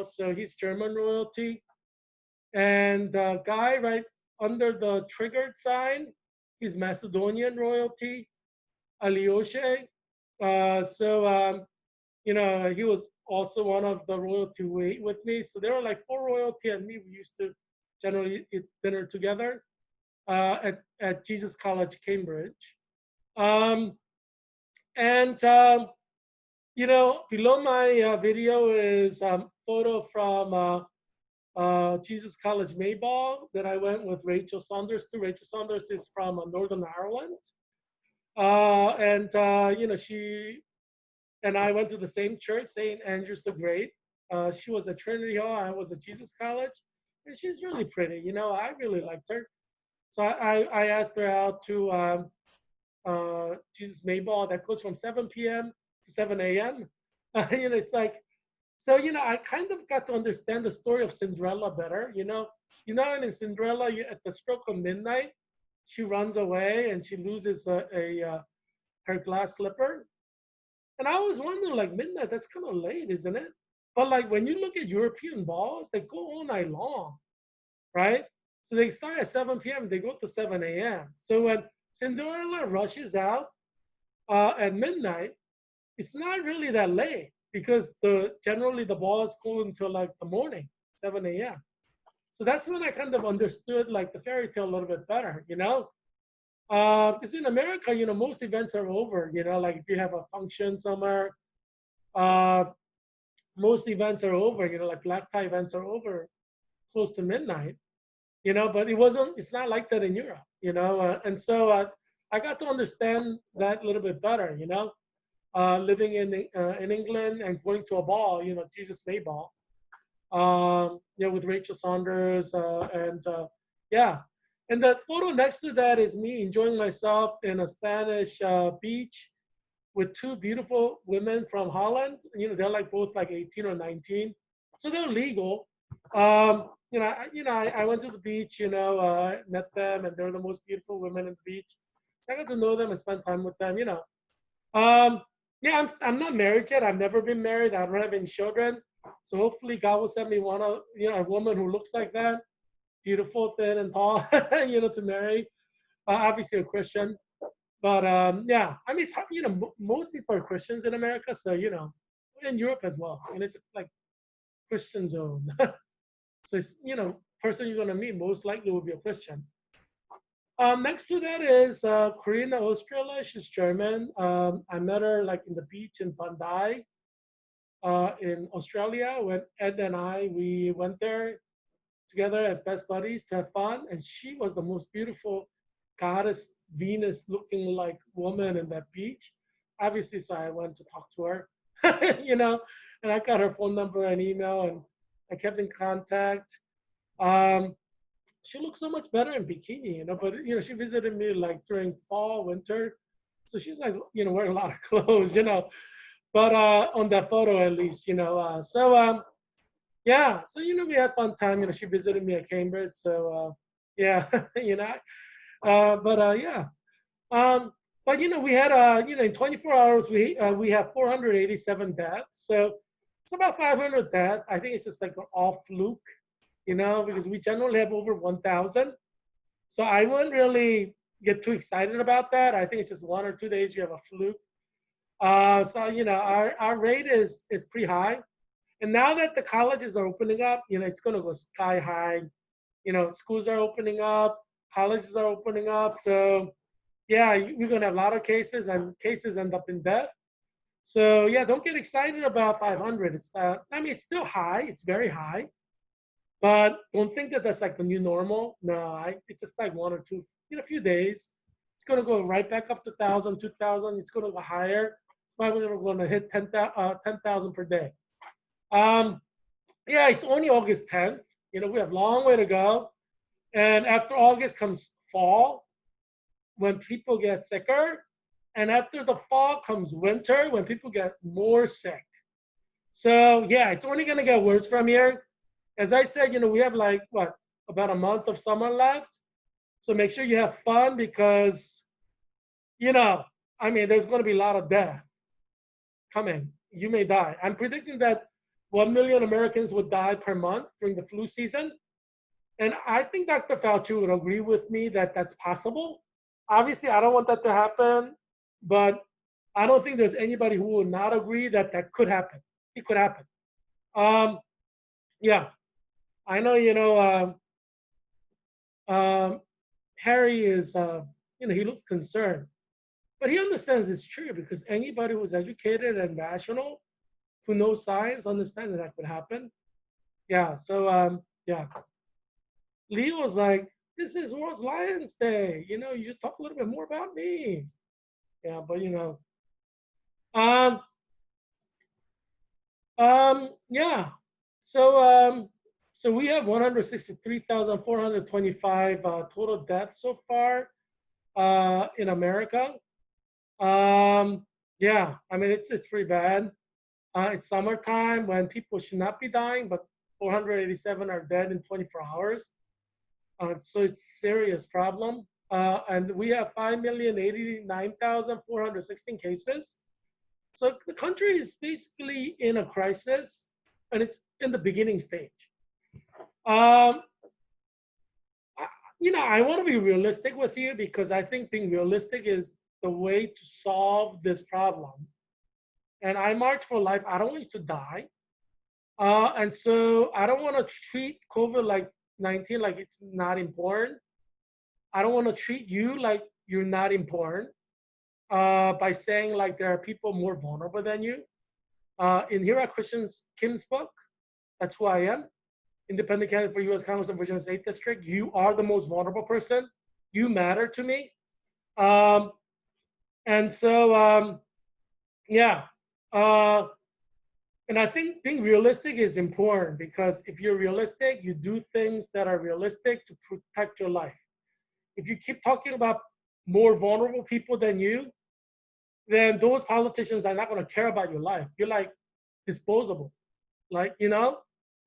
so he's German royalty. And the guy right under the triggered sign, he's Macedonian royalty, Alyosha. He was also one of the royalty who ate with me. So there were like four royalty and me. We used to generally eat dinner together at Jesus College, Cambridge. Um, and below my video is photo from Jesus College Mayball that I went with Rachel Saunders to. Rachel Saunders is from Northern Ireland. She and I went to the same church, St. Andrew's the Great. She was at Trinity Hall, I was at Jesus College, and she's really pretty. I really liked her. So I asked her out to Jesus Mayball that goes from 7 p.m. to 7 a.m. It's like, so, I kind of got to understand the story of Cinderella better. And in Cinderella, at the stroke of midnight, she runs away and she loses her glass slipper. And I always wonder, like, midnight, that's kind of late, isn't it? But like when you look at European balls, they go all night long, right? So they start at 7 p.m. They go to 7 a.m. So when Cinderella rushes out at midnight, it's not really that late because generally the balls go until like the morning, 7 a.m. So that's when I kind of understood like the fairy tale a little bit better, you know? Because in America, you know, most events are over, you know, like if you have a function somewhere, uh, most events are over, you know, like black tie events are over close to midnight, you know, but it's not like that in Europe, you know? And so I got to understand that a little bit better, you know? Living in England and going to a ball, you know, Jesus May ball, you know, with Rachel Saunders, and yeah. And the photo next to that is me enjoying myself in a Spanish beach with two beautiful women from Holland. You know, they're like both like 18 or 19, so they're legal. I went to the beach, you know, met them, and they're the most beautiful women in the beach. So I got to know them and spend time with them, you know. Um, yeah, I'm not married yet. I've never been married. I don't have any children. So hopefully God will send me a woman who looks like that, beautiful, thin, and tall, you know, to marry. Obviously a Christian, but yeah, I mean, you know, most people are Christians in America, so you know, in Europe as well, and it's like Christian zone. So it's, you know, person you're gonna meet most likely will be a Christian. Next to that is Karina Ostrela. She's German. I met her like in the beach in Bandai, in Australia, when Ed and we went there together as best buddies to have fun. And she was the most beautiful goddess Venus looking like woman in that beach. Obviously, so I went to talk to her, you know, and I got her phone number and email, and I kept in contact. Um, she looks so much better in bikini, you know. But you know, she visited me like during fall, winter, so she's like, you know, wearing a lot of clothes, you know. But on that photo, at least, you know. Yeah, so you know, we had fun time. You know, she visited me at Cambridge, so yeah, you know. Yeah. Um, but you know, we had you know, in 24 hours we have 487 deaths. So it's about 500 deaths. I think it's just like an all fluke, you know, because we generally have over 1,000. So I wouldn't really get too excited about that. I think it's just 1 or 2 days you have a fluke. So you know, our rate is pretty high. And now that the colleges are opening up, you know, it's going to go sky high. You know, schools are opening up, colleges are opening up. So yeah, we're going to have a lot of cases, and cases end up in death. So yeah, don't get excited about 500. I mean, it's still high. It's very high. But don't think that that's like the new normal. No, it's just like 1 or 2, in a few days. It's going to go right back up to 1,000, 2,000. It's going to go higher. It's probably going to hit 10,000 per day. Um, yeah, it's only August 10th. You know, we have a long way to go. And after August comes fall, when people get sicker. And after the fall comes winter, when people get more sick. So yeah, it's only gonna get worse from here. As I said, you know, we have like what, about a month of summer left. So make sure you have fun because, you know, I mean, there's gonna be a lot of death coming. You may die. I'm predicting that 1 million Americans would die per month during the flu season. And I think Dr. Fauci would agree with me that that's possible. Obviously, I don't want that to happen, but I don't think there's anybody who would not agree that that could happen. It could happen. Um, yeah, I know, you know, um, Harry is, you know, he looks concerned, but he understands it's true because anybody who's educated and rational, who knows science, understands that could happen. Yeah, so yeah. Leo's like, this is World Lions Day. You know, you should talk a little bit more about me. Yeah, but you know, um, yeah. So, so we have 163,425 total deaths so far in America. Um, yeah, I mean it's pretty bad. It's summertime when people should not be dying, but 487 are dead in 24 hours. So it's a serious problem. And we have 5,089,416 cases. So the country is basically in a crisis, and it's in the beginning stage. Um, I want to be realistic with you because I think being realistic is the way to solve this problem. And I march for life. I don't want you to die. And so I don't want to treat COVID like 19 like it's not important. I don't want to treat you like you're not important by saying like there are people more vulnerable than you. In Heerak Kim's book, that's who I am, independent candidate for U.S. Congress and Virginia State District. You are the most vulnerable person. You matter to me. Um, and so, yeah. Uh, and I think being realistic is important because if you're realistic, you do things that are realistic to protect your life. If you keep talking about more vulnerable people than you, then those politicians are not going to care about your life. You're like disposable. Like, you're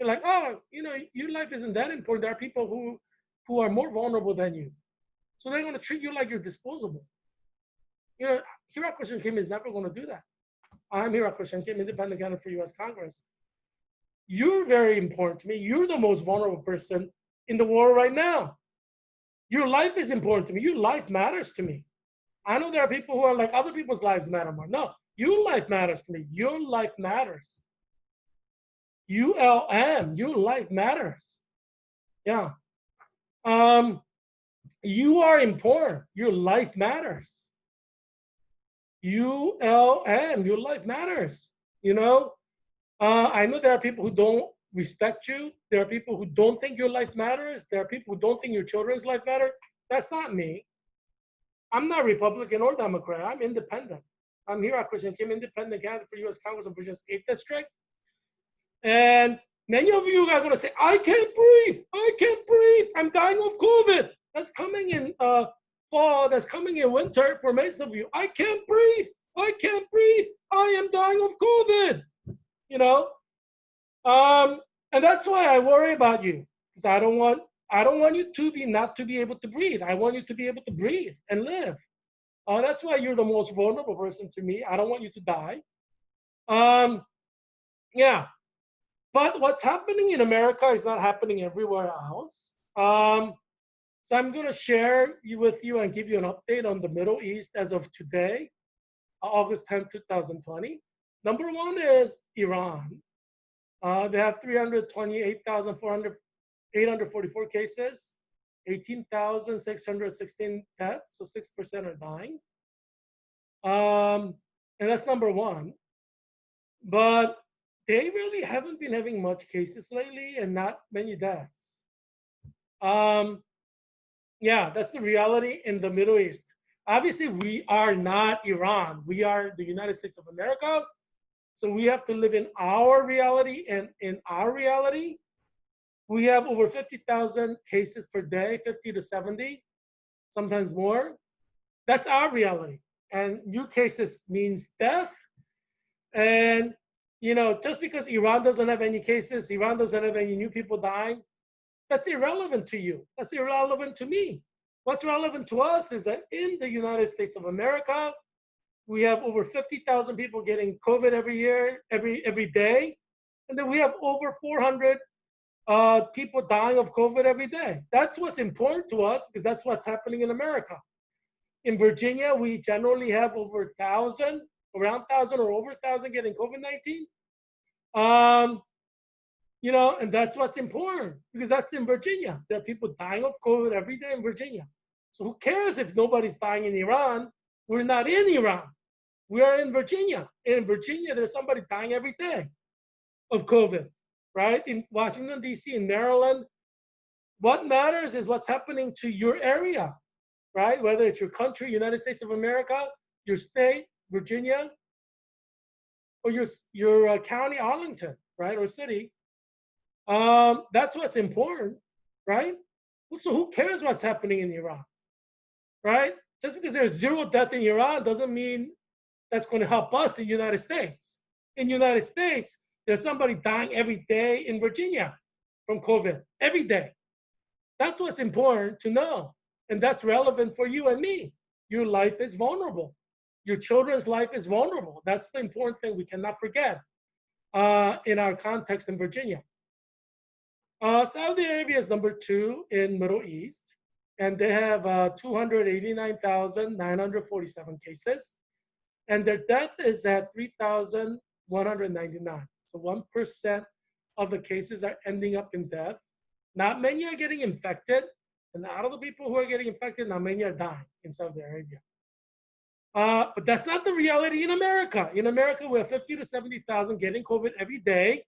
like, oh, your life isn't that important. There are people who are more vulnerable than you. So they're going to treat you like you're disposable. Heerak Kim is never going to do that. I'm Heerak Kim, independent candidate for U.S. Congress. You're very important to me. You're the most vulnerable person in the world right now. Your life is important to me. Your life matters to me. I know there are people who are like, other people's lives matter more. No, your life matters to me. Your life matters. ULM, your life matters. Yeah. You are important. Your life matters. ULM, your life matters. I know there are people who don't respect you. There are people who don't think your life matters. There are people who don't think your children's life matters. That's not me. I'm not Republican or Democrat. I'm independent. I'm Heerak Kim, independent candidate for U.S. Congress and Virginia State District. And many of you are going to say, I can't breathe. I can't breathe. I'm dying of COVID. That's coming in fall. That's coming in winter for most of you. I can't breathe. I can't breathe. I am dying of COVID. You know, and that's why I worry about you because I don't want you to be not to be able to breathe. I want you to be able to breathe and live. That's why you're the most vulnerable person to me. I don't want you to die. Yeah, but what's happening in America is not happening everywhere else. So I'm going to share with you and give you an update on the Middle East as of today, August 10, 2020. Number one is Iran. They have 328,844 cases, 18,616 deaths, so 6% are dying. And that's number one. But they really haven't been having much cases lately and not many deaths. Yeah, that's the reality in the Middle East. Obviously, we are not Iran. We are the United States of America. So we have to live in our reality, and in our reality, we have over 50,000 cases per day, 50 to 70, sometimes more. That's our reality. And new cases means death. And, just because Iran doesn't have any cases, Iran doesn't have any new people dying, that's irrelevant to you. That's irrelevant to me. What's relevant to us is that in the United States of America, we have over 50,000 people getting COVID every year, every day. And then we have over 400 people dying of COVID every day. That's what's important to us because that's what's happening in America. In Virginia, we generally have over 1,000, around 1,000 or over 1,000 getting COVID-19. And that's what's important because that's in Virginia. There are people dying of COVID every day in Virginia. So who cares if nobody's dying in Iran? We're not in Iran. We are in Virginia. In Virginia, there's somebody dying every day of COVID, right? In Washington, D.C., in Maryland, what matters is what's happening to your area, right? Whether it's your country, United States of America, your state, Virginia, or your county, Arlington, right, or city. That's what's important, right? So who cares what's happening in Iran, right? Just because there's zero death in Iran doesn't mean that's going to help us in the United States. In the United States, there's somebody dying every day in Virginia from COVID, every day. That's what's important to know. And that's relevant for you and me. Your life is vulnerable. Your children's life is vulnerable. That's the important thing we cannot forget in our context in Virginia. Saudi Arabia is number 2 in Middle East. and they have 289,947 cases, and their death is at 3,199. So 1% of the cases are ending up in death. Not many are getting infected, and out of the people who are getting infected, not many are dying in Saudi Arabia. But that's not the reality in America. In America, we have 50 to 70,000 getting COVID every day,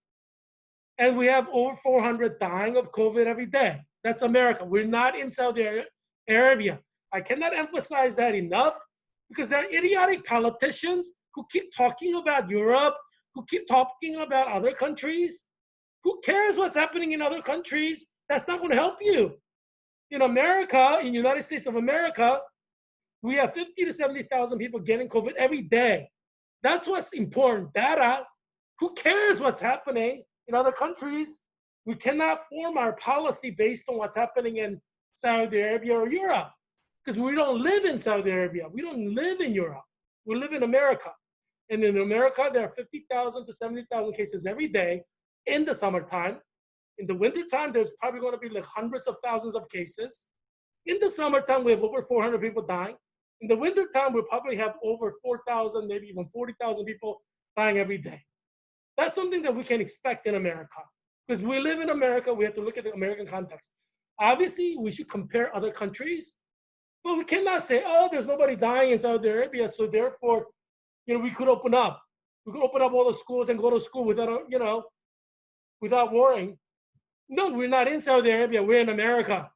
and we have over 400 dying of COVID every day. That's America. We're not in Saudi Arabia. I cannot emphasize that enough because there are idiotic politicians who keep talking about Europe, who keep talking about other countries. Who cares what's happening in other countries? That's not going to help you. In America, in the United States of America, we have 50 to 70,000 people getting COVID every day. That's what's important. Data. Who cares what's happening in other countries? We cannot form our policy based on what's happening in Saudi Arabia or Europe because we don't live in Saudi Arabia. We don't live in Europe. We live in America. And in America, there are 50,000 to 70,000 cases every day in the summertime. In the wintertime, there's probably going to be like hundreds of thousands of cases. In the summertime, we have over 400 people dying. In the wintertime, we'll probably have over 4,000, maybe even 40,000 people dying every day. That's something that we can expect in America. Because we live in America, we have to look at the American context. Obviously, we should compare other countries, but we cannot say, oh, there's nobody dying in Saudi Arabia, so therefore, we could open up. We could open up all the schools and go to school without, without worrying. No, we're not in Saudi Arabia, we're in America.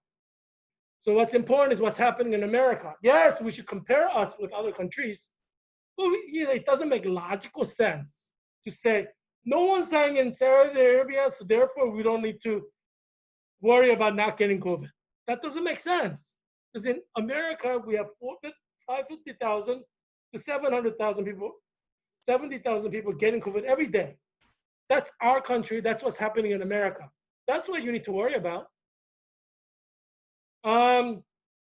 So what's important is what's happening in America. Yes, we should compare us with other countries, but it doesn't make logical sense to say, no one's dying in Saudi Arabia, so therefore we don't need to worry about not getting COVID. That doesn't make sense. Because in America, we have 550,000 to 700,000 people, 70,000 people getting COVID every day. That's our country. That's what's happening in America. That's what you need to worry about.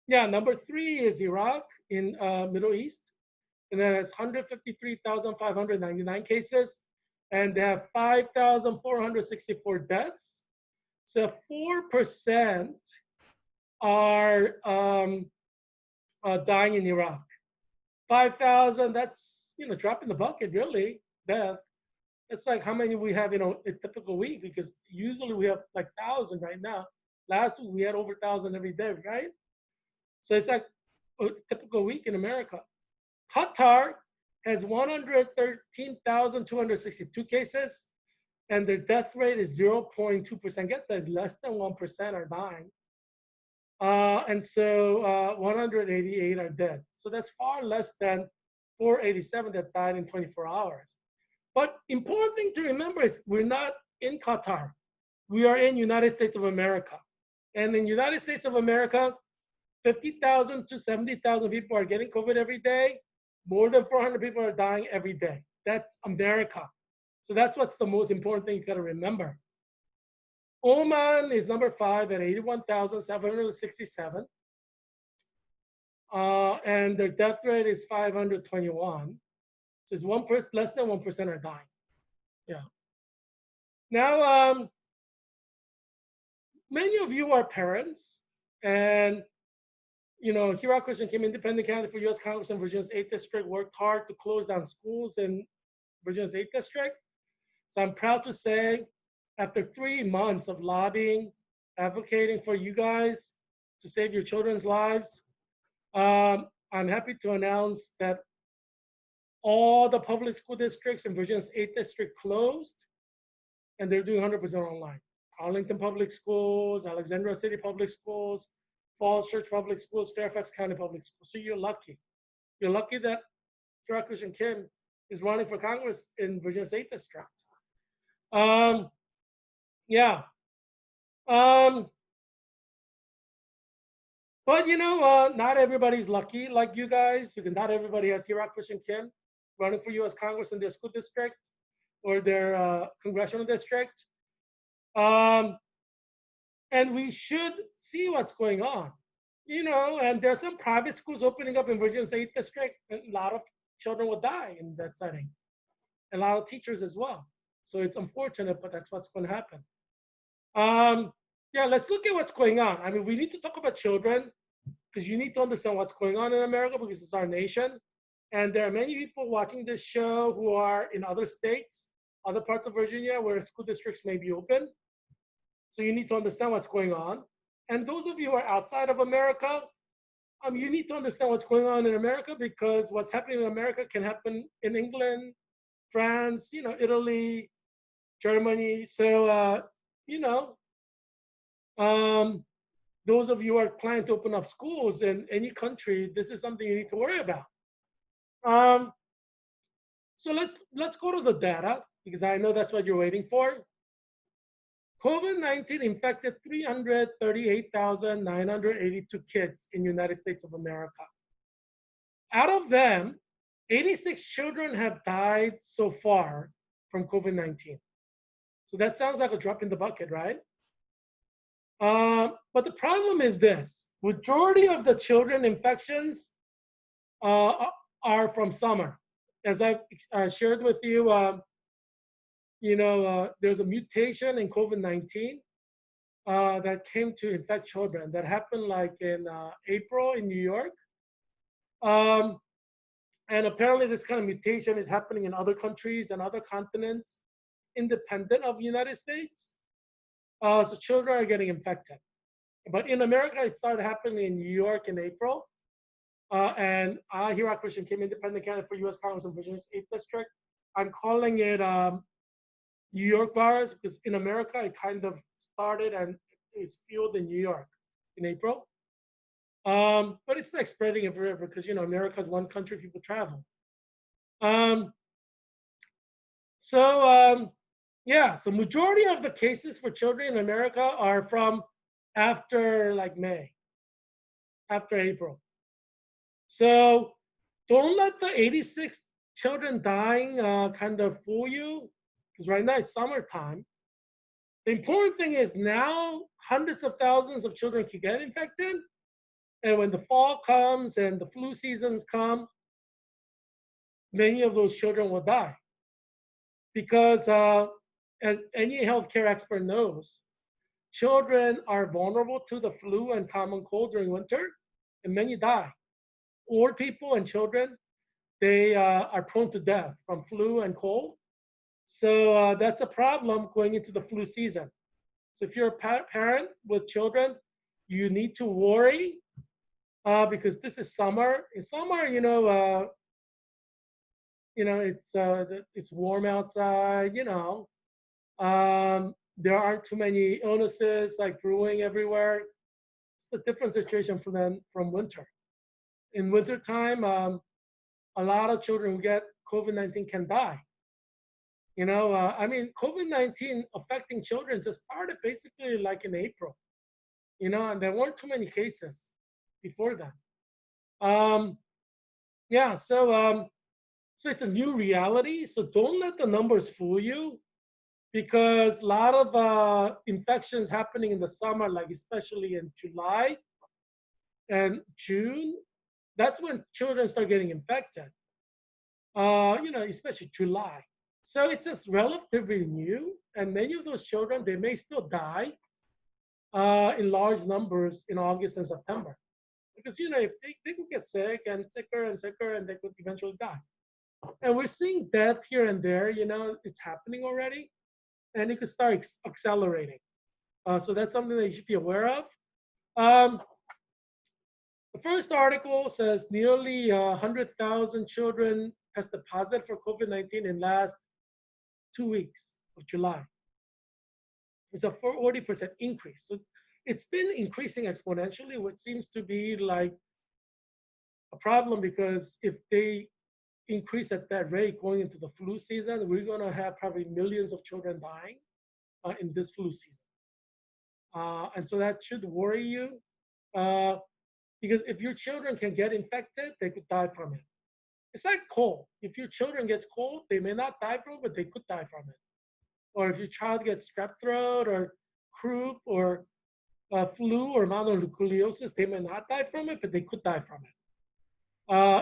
Number 3 is Iraq in Middle East. And that has 153,599 cases. And they have 5,464 deaths. So 4% are dying in Iraq. 5,000, that's, drop in the bucket, really, death. It's like how many we have in a typical week, because usually we have like 1,000 right now. Last week we had over 1,000 every day, right? So it's like a typical week in America. Qatar has 113,262 cases, and their death rate is 0.2%. Get that, less than 1% are dying. And so 188 are dead. So that's far less than 487 that died in 24 hours. But important thing to remember is we're not in Qatar. We are in United States of America. And in United States of America, 50,000 to 70,000 people are getting COVID every day. More than 400 people are dying every day. That's America. So that's what's the most important thing you got to remember. Oman is number 5 at 81,767. And their death rate is 521. So it's less than 1% are dying. Yeah. Now, many of you are parents, and Heerak Kim, independent candidate for U.S. Congress in Virginia's 8th District, worked hard to close down schools in Virginia's 8th District. So I'm proud to say, after 3 months of lobbying, advocating for you guys to save your children's lives, I'm happy to announce that all the public school districts in Virginia's 8th District closed, and they're doing 100% online. Arlington Public Schools, Alexandria City Public Schools, Falls Church Public Schools, Fairfax County Public Schools. So you're lucky. You're lucky that Heerak Kim is running for Congress in Virginia's 8th District. Yeah. But not everybody's lucky like you guys, because not everybody has Heerak Kim running for U.S. Congress in their school district or their congressional district. And we should see what's going on, and there's some private schools opening up in Virginia's 8th District, and a lot of children will die in that setting, and a lot of teachers as well. So it's unfortunate, but that's what's going to happen. Let's look at what's going on. I mean, we need to talk about children. because you need to understand what's going on in America because it's our nation. And there are many people watching this show who are in other states, other parts of Virginia where school districts may be open. So you need to understand what's going on. And those of you who are outside of America, you need to understand what's going on in America because what's happening in America can happen in England, France, Italy, Germany. So, you know, um, those of you who are planning to open up schools in any country, this is something you need to worry about. Um, so let's go to the data because I know that's what you're waiting for. COVID-19 infected 338,982 kids in the United States of America. Out of them, 86 children have died so far from COVID-19. So that sounds like a drop in the bucket, right? But the problem is this: majority of the children infections are from summer. As I've shared with you, there's a mutation in COVID-19 that came to infect children. That happened like in April in New York. Um, and apparently this kind of mutation is happening in other countries and other continents independent of the United States. So children are getting infected. But in America, it started happening in New York in April. And I, Heerak, came independent candidate for U.S. Congress in Virginia's 8th District. I'm calling it New York virus because in America, it kind of started and is fueled in New York in April. But it's like spreading everywhere because, America is one country, people travel. Um, so majority of the cases for children in America are from after like May, after April. So don't let the 86 children dying kind of fool you, because right now it's summertime. The important thing is now hundreds of thousands of children can get infected, and when the fall comes and the flu seasons come, many of those children will die. Because as any healthcare expert knows, children are vulnerable to the flu and common cold during winter, and many die. Old people and children, they are prone to death from flu and cold. So that's a problem going into the flu season. So if you're a parent with children, you need to worry because this is summer. In summer, it's warm outside. There aren't too many illnesses like brewing everywhere. It's a different situation for them from winter. In wintertime, a lot of children who get COVID-19 can die. COVID-19 affecting children just started basically like in April, and there weren't too many cases before that. So it's a new reality. So don't let the numbers fool you, because a lot of infections happening in the summer, like especially in July and June, that's when children start getting infected. Especially July. So it's just relatively new, and many of those children, they may still die in large numbers in August and September. Because, if they could get sick and sicker and sicker, and they could eventually die. And we're seeing death here and there, it's happening already, and it could start accelerating. So that's something that you should be aware of. The first article says nearly 100,000 children tested positive for COVID-19 in last 2 weeks of July. It's a 40% increase. So it's been increasing exponentially, which seems to be like a problem, because if they increase at that rate going into the flu season, we're going to have probably millions of children dying in this flu season. And so that should worry you, because if your children can get infected, they could die from it. It's like cold. If your children gets cold, they may not die from it, but they could die from it. Or if your child gets strep throat or croup or flu or mononucleosis, they may not die from it, but they could die from it.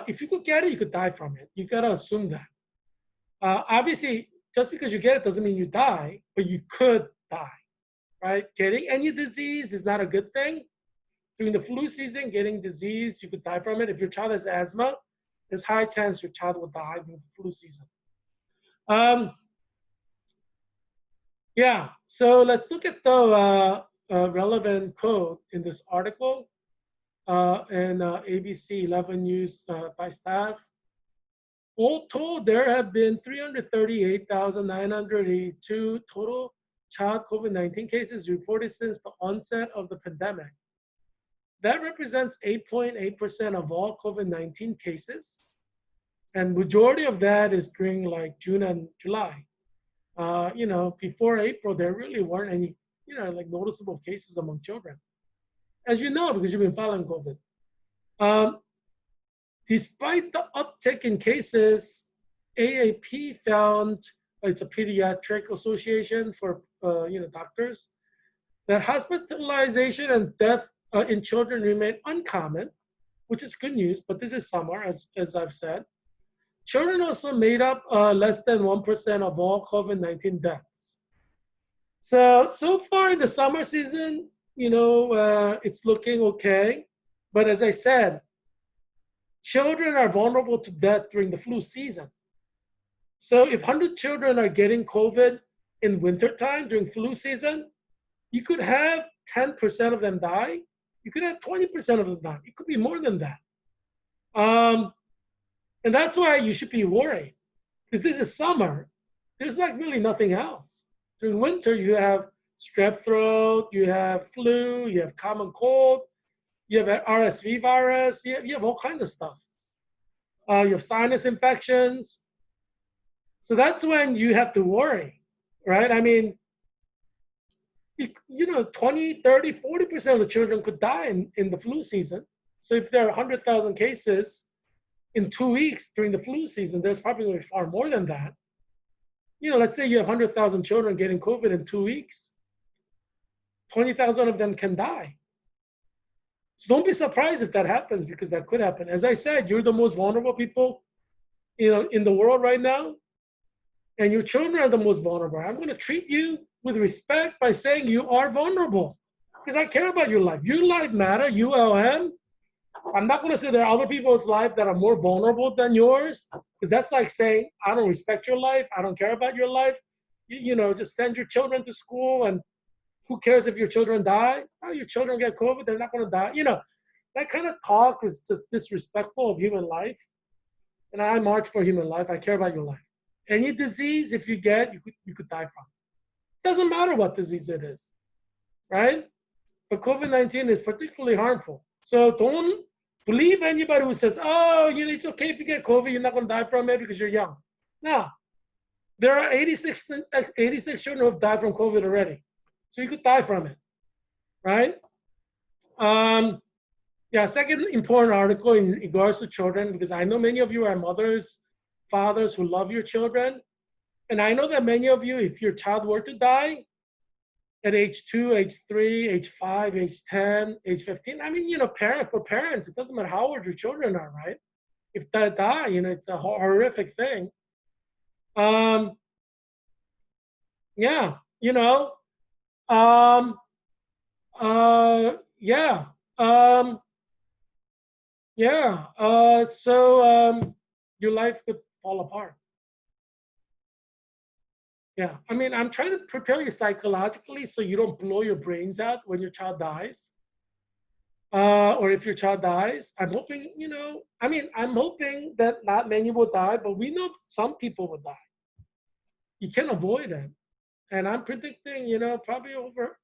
If you could get it, you could die from it. You gotta assume that. Obviously, just because you get it doesn't mean you die, but you could die, right? Getting any disease is not a good thing. during the flu season, getting disease, you could die from it. If your child has asthma, there's high chance your child will die during the flu season. Um, yeah, so let's look at the relevant code in this article and ABC 11 News by staff. All told, there have been 338,982 total child COVID-19 cases reported since the onset of the pandemic. That represents 8.8% of all COVID-19 cases. And majority of that is during like June and July. Before April, there really weren't any, like noticeable cases among children. As you know, because you've been following COVID. Despite the uptick in cases, AAP found, it's a pediatric association for doctors, that hospitalization and death in children remain uncommon, which is good news, but this is summer, as I've said. Children also made up less than 1% of all COVID-19 deaths. So far in the summer season, it's looking okay. But as I said, children are vulnerable to death during the flu season. So if 100 children are getting COVID in wintertime during flu season, you could have 10% of them die. You could have 20% of them die. It could be more than that. And that's why you should be worried, because this is summer. There's like really nothing else. During winter, you have strep throat, you have flu, you have common cold, you have RSV virus, you have all kinds of stuff. You have sinus infections. So that's when you have to worry, right? I mean, 20, 30, 40% of the children could die in the flu season. So if there are 100,000 cases in 2 weeks during the flu season, there's probably going to be far more than that. Let's say you have 100,000 children getting COVID in 2 weeks. 20,000 of them can die. So don't be surprised if that happens, because that could happen. As I said, you're the most vulnerable people, in the world right now, and your children are the most vulnerable. I'm going to treat you with respect by saying you are vulnerable, because I care about your life. Your life matter, ULM. I'm not going to say there are other people's life that are more vulnerable than yours, because that's like saying, I don't respect your life. I don't care about your life. Just send your children to school, and who cares if your children die? Oh, your children get COVID, they're not going to die. That kind of talk is just disrespectful of human life. And I march for human life. I care about your life. Any disease, if you get, you could die from. Doesn't matter what disease it is, right? But COVID-19 is particularly harmful. So don't believe anybody who says, oh, it's okay if you get COVID, you're not going to die from it because you're young. No. There are 86 children who have died from COVID already. So you could die from it, right? Second important article in regards to children, because I know many of you are mothers, fathers who love your children. And I know that many of you, if your child were to die at age 2, age 3, age 5, age 10, age 15, I mean, for parents, it doesn't matter how old your children are, right? If they die, it's a horrific thing. Yeah, yeah. So your life could fall apart. Yeah, I mean, I'm trying to prepare you psychologically so you don't blow your brains out when your child dies. Or if your child dies, I'm hoping, I'm hoping that not many will die, but we know some people will die. You can't avoid it. And I'm predicting, probably over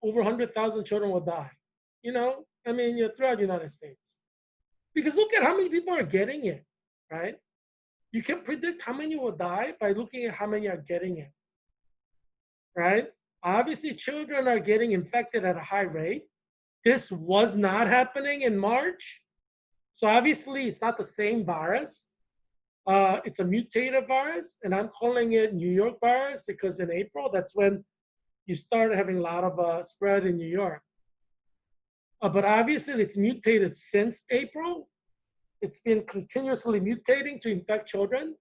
100,000 children will die. Throughout the United States. Because look at how many people are getting it, right? You can predict how many will die by looking at how many are getting it, right? Obviously, children are getting infected at a high rate. This was not happening in March. So obviously, it's not the same virus. It's a mutated virus, and I'm calling it New York virus because in April, that's when you started having a lot of spread in New York. But obviously, it's mutated since April. It's been continuously mutating to infect children,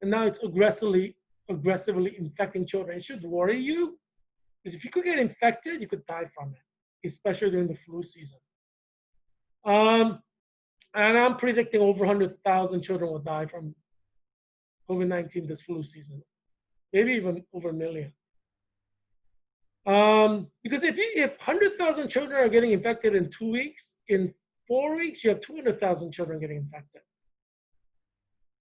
and now it's aggressively infecting children. It should worry you, Because if you could get infected, you could die from it, especially during the flu season. Um, and I'm predicting over 100,000 children will die from COVID-19 this flu season, maybe even over a million. Because if 100,000 children are getting infected in 2 weeks, in 4 weeks you have 200,000 children getting infected,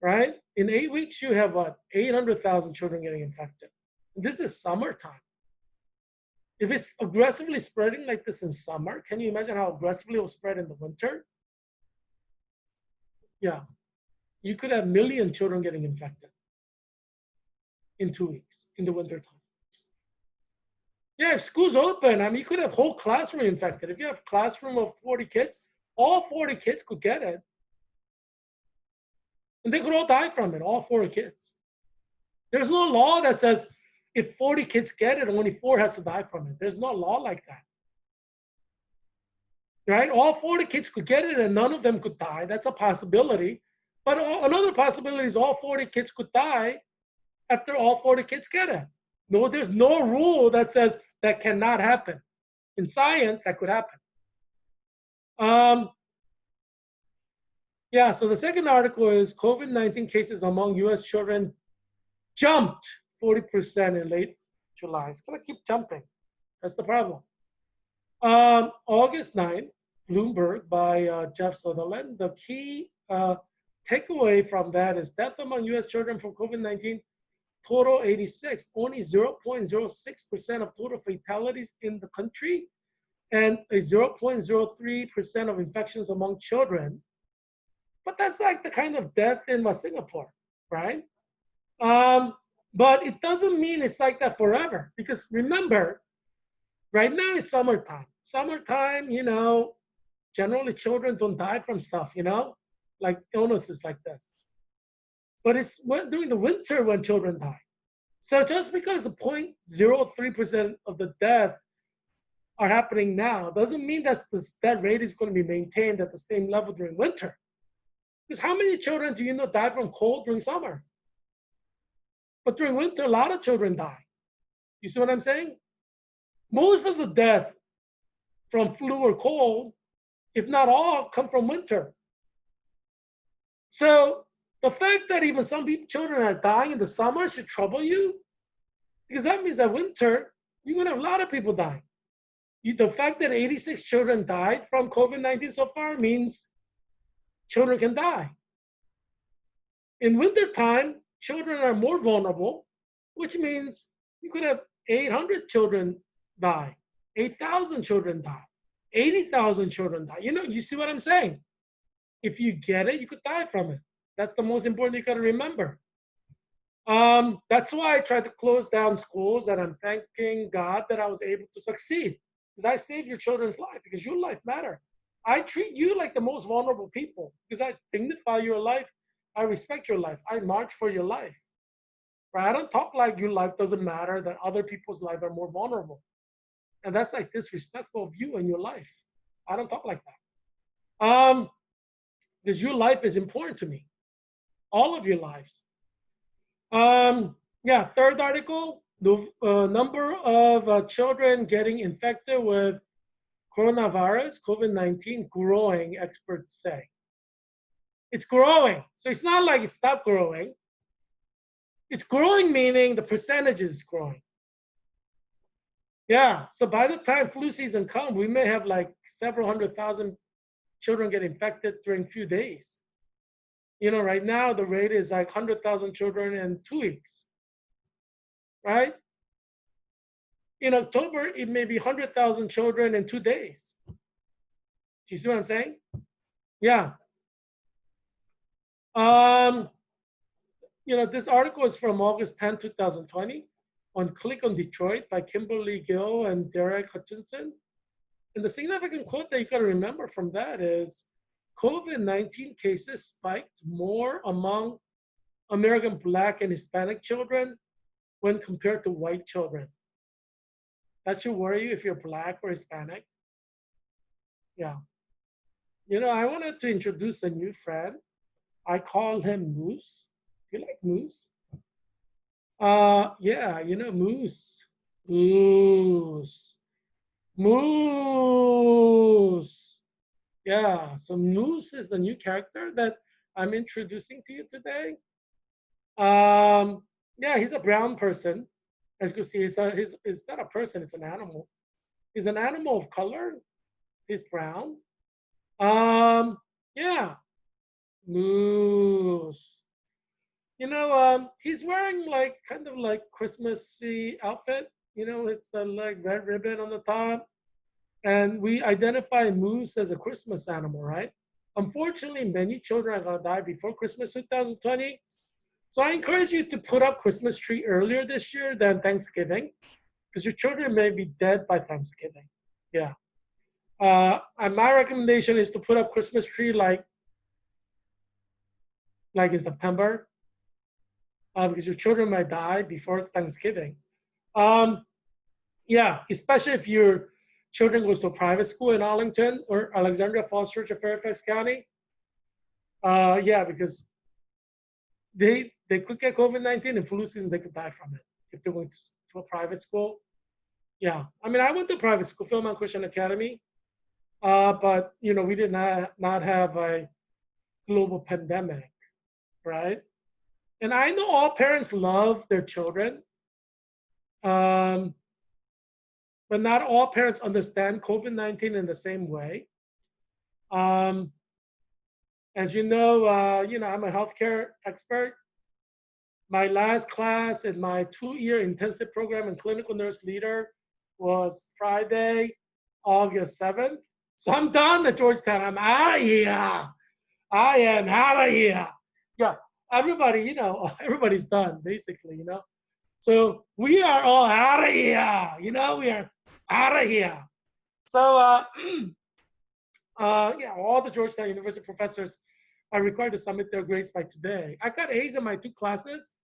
right? In 8 weeks you have what 800,000 children getting infected. This is summertime. If it's aggressively spreading like this in summer, can you imagine how aggressively it will spread in the winter? Yeah, you could have a million children getting infected in 2 weeks in the winter time. Yeah, if school's open, I mean, you could have whole classroom infected. If you have a classroom of 40 kids, all 40 kids could get it. And they could all die from it, all 40 kids. There's no law that says if 40 kids get it, only 4 has to die from it. There's no law like that. Right? All 40 kids could get it and none of them could die. That's a possibility. But another possibility is all 40 kids could die after all 40 kids get it. No, there's no rule that says that cannot happen. In science, that could happen. Yeah, so the second article is COVID-19 cases among US children jumped 40% in late July. It's going to keep jumping. That's the problem. August 9th, Bloomberg by Jeff Sutherland. The key takeaway from that is death among US children from COVID-19 total 86, only 0.06% of total fatalities in the country, and a 0.03% of infections among children. But that's like the kind of death in Singapore, right? But it doesn't mean it's like that forever, because remember, right now it's summertime. Summertime, generally children don't die from stuff, like illnesses like this. But it's during the winter when children die. So just because the 0.03% of the death are happening now doesn't mean that that rate is going to be maintained at the same level during winter. Because how many children do you know die from cold during summer? But during winter, a lot of children die. You see what I'm saying? Most of the death from flu or cold, if not all, come from winter. So the fact that even some children are dying in the summer should trouble you, because that means that winter, you're going to have a lot of people dying. The fact that 86 children died from COVID-19 so far means children can die. In wintertime, children are more vulnerable, which means you could have 800 children die, 8,000 children die, 80,000 children die. You see what I'm saying? If you get it, you could die from it. That's the most important you got to remember. That's why I tried to close down schools, and I'm thanking God that I was able to succeed, because I saved your children's life, because your life matters. I treat you like the most vulnerable people because I dignify your life. I respect your life. I march for your life. Right? I don't talk like your life doesn't matter, that other people's life are more vulnerable. And that's like disrespectful of you and your life. I don't talk like that. Because your life is important to me. All of your lives. Yeah, third article, the number of children getting infected with coronavirus, COVID-19, growing, experts say. It's growing. So it's not like it stopped growing. It's growing, meaning the percentage is growing. Yeah, so by the time flu season comes, we may have like several 100,000 children get infected during a few days. Right now the rate is like 100,000 children in 2 weeks, right? In October, it may be 100,000 children in 2 days. Do you see what I'm saying? Yeah. This article is from August 10, 2020 on Click on Detroit by Kimberly Gill and Derek Hutchinson. And the significant quote that you got to remember from that is COVID-19 cases spiked more among American Black and Hispanic children when compared to white children. That should worry you if you're Black or Hispanic. Yeah. I wanted to introduce a new friend. I call him Moose. Do you like Moose? Yeah, Moose. Moose. Moose. Yeah, so Moose is the new character that I'm introducing to you today. Um, yeah, he's a brown person. As you can see, he's not a person, it's an animal. He's an animal of color. He's brown. Um, yeah, Moose. He's wearing like kind of like Christmassy outfit. It's like red ribbon on the top. And we identify moose as a Christmas animal, right? Unfortunately, many children are gonna die before Christmas 2020. So I encourage you to put up Christmas tree earlier this year than Thanksgiving, because your children may be dead by Thanksgiving. Yeah. And my recommendation is to put up Christmas tree like in September, because your children might die before Thanksgiving. Um, yeah, especially if your children goes to a private school in Arlington or Alexandria Falls Church of Fairfax County. Yeah, because they could get COVID-19 and flu season, they could die from it if they went to a private school. Yeah, I mean, I went to private school, Philmont Christian Academy, but we did not have a global pandemic, right? And I know all parents love their children, um, but not all parents understand COVID-19 in the same way. Um, as I'm a healthcare expert. My last class in my 2-year intensive program in clinical nurse leader was Friday, August 7th. So I'm done at Georgetown. I'm out of here. I am out of here. Yeah, everybody, everybody's done basically. So we are all out of here. We are out of here. So, yeah, all the Georgetown University professors are required to submit their grades by today. I got A's in my 2 classes.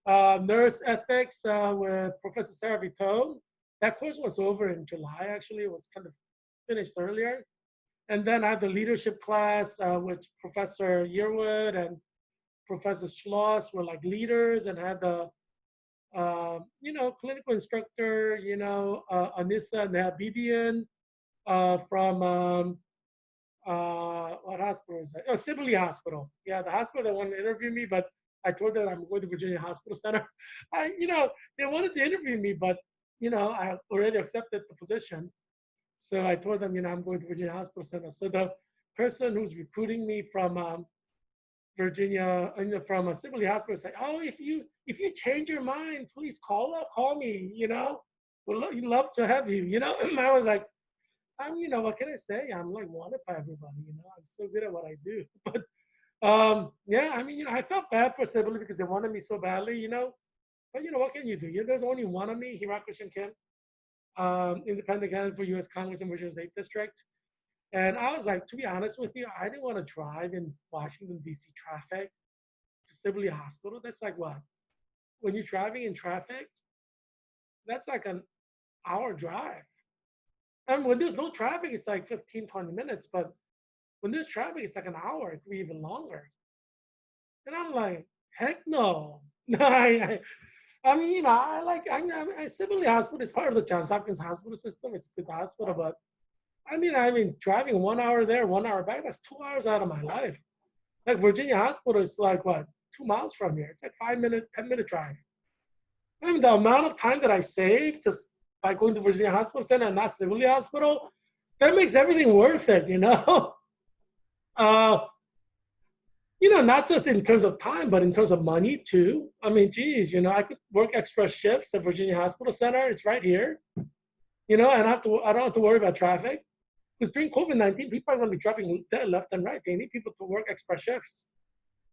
Nurse ethics with Professor Sarah Vitone. That course was over in July, actually. It was kind of finished earlier. And then I had the leadership class, which Professor Yearwood and Professor Schloss were like leaders, and had the, clinical instructor, Anissa Nabidian from what hospital is that? Oh, Sibley Hospital. Yeah, the hospital that wanted to interview me, but I told them I'm going to Virginia Hospital Center. They wanted to interview me, but I already accepted the position. So I told them, I'm going to Virginia Hospital Center. So the person who's recruiting me from Virginia, from a Sibley Hospital, said, "Oh, if you change your mind, please call me. We'd love to have you." And I was like, what can I say? I'm like wanted by everybody. I'm so good at what I do. But yeah, I mean, I felt bad for Sibley because they wanted me so badly. But what can you do? There's only one of me, Heerak Kim, independent candidate for U.S. Congress in Virginia's 8th District. And I was like, to be honest with you, I didn't want to drive in Washington, D.C. traffic to Sibley Hospital. That's like what? When you're driving in traffic, that's like an hour drive. And when there's no traffic, it's like 15, 20 minutes. But when there's traffic, it's like an hour. It could be even longer. And I'm like, heck no. I mean, Sibley Hospital is part of the Johns Hopkins hospital system. It's a good hospital, but I mean, driving 1 hour there, 1 hour back, that's 2 hours out of my life. Like Virginia Hospital is like what, 2 miles from here. It's like 5 minute, 10-minute drive. I mean, the amount of time that I save just by going to Virginia Hospital Center and not Sibley Hospital, that makes everything worth it. uh, not just in terms of time, but in terms of money too. I mean, geez, I could work extra shifts at Virginia Hospital Center. It's right here, and I don't have to worry about traffic. Because during COVID-19, people are going to be dropping dead left and right. They need people to work extra shifts.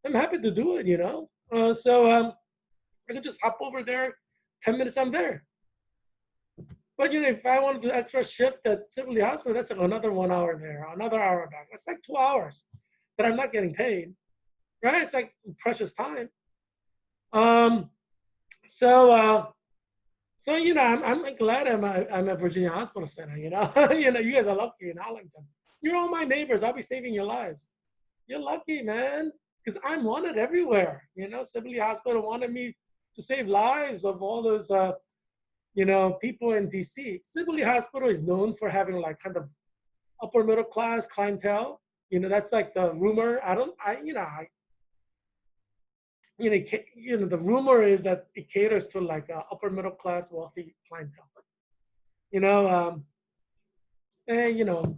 I'm happy to do it. So I could just hop over there, 10 minutes, I'm there. But if I want to do extra shift at Sibley Hospital, that's like another 1 hour there, another hour back. That's like 2 hours that I'm not getting paid, right? It's like precious time. Um, so I'm glad I'm at Virginia Hospital Center. You guys are lucky in Arlington. You're all my neighbors. I'll be saving your lives. You're lucky, man, because I'm wanted everywhere. Sibley Hospital wanted me to save lives of all those people in DC. Sibley Hospital is known for having like kind of upper middle class clientele. That's like the rumor. I don't, I, the rumor is that it caters to like upper middle class wealthy clientele. You know, um, you know,